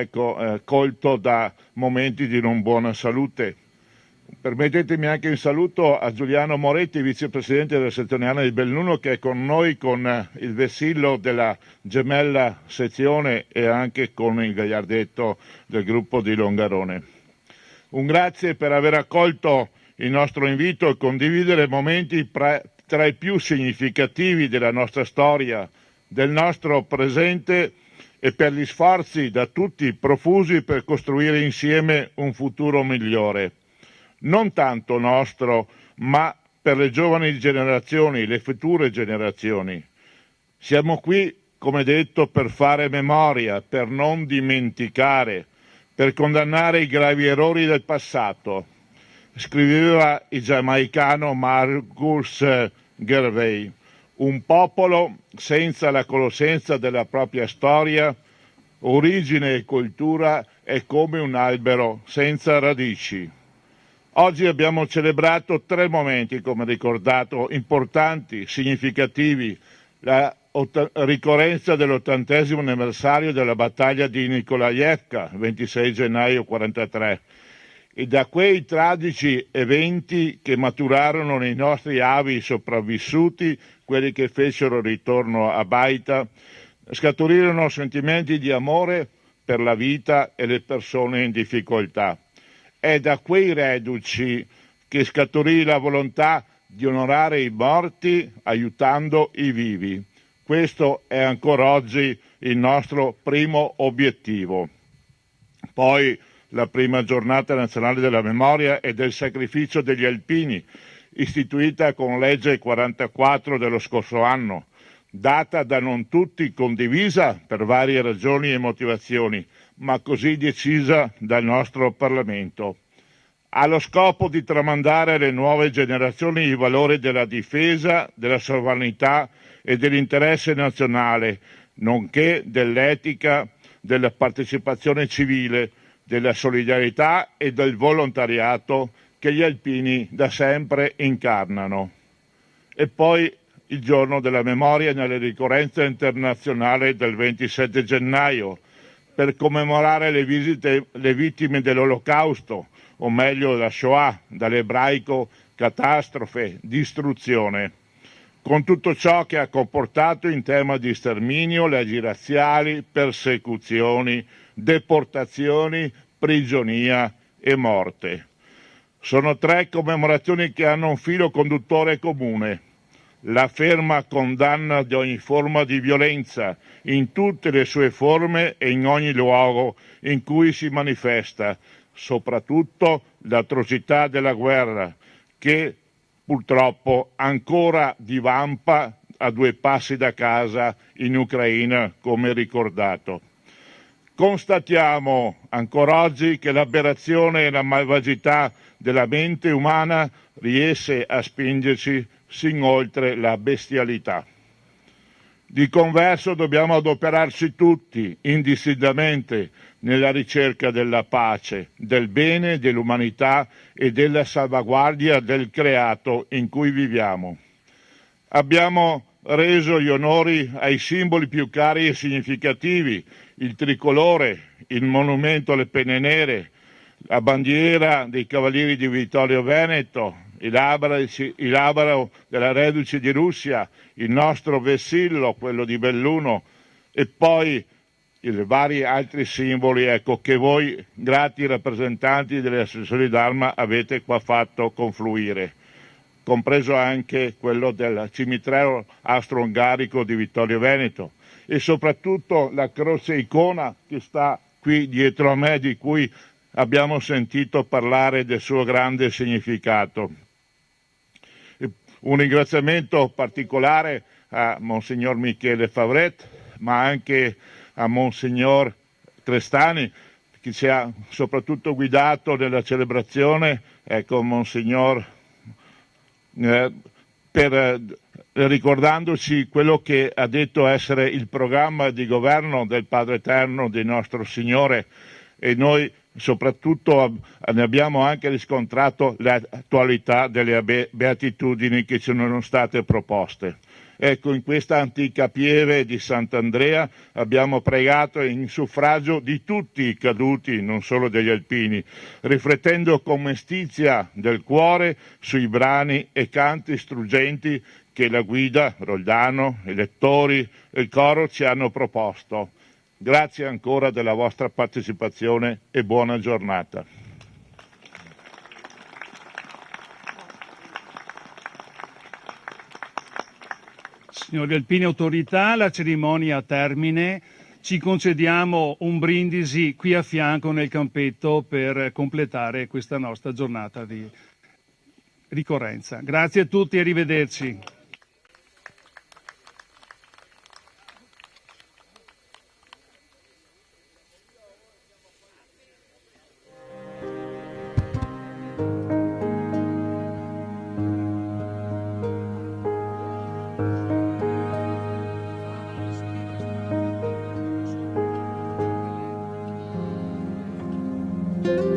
colto da momenti di non buona salute. Permettetemi anche un saluto a Giuliano Moretti, vicepresidente della sezione ANA di Belluno, che è con noi con il vessillo della gemella sezione e anche con il gagliardetto del gruppo di Longarone. Un grazie per aver accolto il nostro invito e condividere momenti tra i più significativi della nostra storia, del nostro presente, e per gli sforzi da tutti profusi per costruire insieme un futuro migliore. Non tanto nostro, ma per le giovani generazioni, le future generazioni. Siamo qui, come detto, per fare memoria, per non dimenticare, per condannare i gravi errori del passato. Scriveva il giamaicano Marcus Garvey: un popolo senza la conoscenza della propria storia, origine e cultura è come un albero senza radici. Oggi abbiamo celebrato 3 momenti, come ricordato, importanti, significativi: la ricorrenza dell'80° anniversario della battaglia di Nikolajevka, 26 gennaio 1943, e da quei tragici eventi che maturarono nei nostri avi sopravvissuti, quelli che fecero ritorno a Baita, scaturirono sentimenti di amore per la vita e le persone in difficoltà. È da quei reduci che scaturì la volontà di onorare i morti aiutando i vivi. Questo è ancora oggi il nostro primo obiettivo. Poi la prima giornata nazionale della memoria e del sacrificio degli alpini, istituita con legge 44 dello scorso anno, data da non tutti condivisa per varie ragioni e motivazioni, ma così decisa dal nostro Parlamento. Ha lo scopo di tramandare alle nuove generazioni i valori della difesa, della sovranità e dell'interesse nazionale, nonché dell'etica, della partecipazione civile, della solidarietà e del volontariato che gli alpini da sempre incarnano. E poi il giorno della memoria nella ricorrenza internazionale del 27 gennaio, per commemorare le vittime dell'Olocausto, o meglio della Shoah, dall'ebraico catastrofe, distruzione, con tutto ciò che ha comportato in tema di sterminio, leggi razziali, persecuzioni, deportazioni, prigionia e morte. Sono 3 commemorazioni che hanno un filo conduttore comune: la ferma condanna di ogni forma di violenza, in tutte le sue forme e in ogni luogo in cui si manifesta, soprattutto l'atrocità della guerra che purtroppo ancora divampa a 2 passi da casa in Ucraina, come ricordato. Constatiamo ancora oggi che l'aberrazione e la malvagità della mente umana riesce a spingerci sin oltre la bestialità. Di converso dobbiamo adoperarci tutti, indistintamente, nella ricerca della pace, del bene, dell'umanità e della salvaguardia del creato in cui viviamo. Abbiamo reso gli onori ai simboli più cari e significativi, il tricolore, il monumento alle penne nere, la bandiera dei Cavalieri di Vittorio Veneto, il labro della Reduce di Russia, il nostro vessillo, quello di Belluno, e poi i vari altri simboli che voi, grati rappresentanti delle associazioni d'arma, avete qua fatto confluire, compreso anche quello del cimitero austro-ungarico di Vittorio Veneto e soprattutto la croce icona che sta qui dietro a me, di cui abbiamo sentito parlare del suo grande significato. Un ringraziamento particolare a Monsignor Michele Favret, ma anche a Monsignor Crestani, che ci ha soprattutto guidato nella celebrazione, Monsignor, ricordandoci quello che ha detto essere il programma di governo del Padre Eterno, di nostro Signore, e noi soprattutto ne abbiamo anche riscontrato l'attualità delle beatitudini che ci sono state proposte. Ecco, in questa antica pieve di Sant'Andrea abbiamo pregato in suffragio di tutti i caduti, non solo degli alpini, riflettendo con mestizia del cuore sui brani e canti struggenti che la guida, Roldano, i lettori e il coro ci hanno proposto. Grazie ancora della vostra partecipazione e buona giornata. Signori alpini autorità, la cerimonia a termine. Ci concediamo un brindisi qui a fianco nel campetto per completare questa nostra giornata di ricorrenza. Grazie a tutti e arrivederci. Thank you.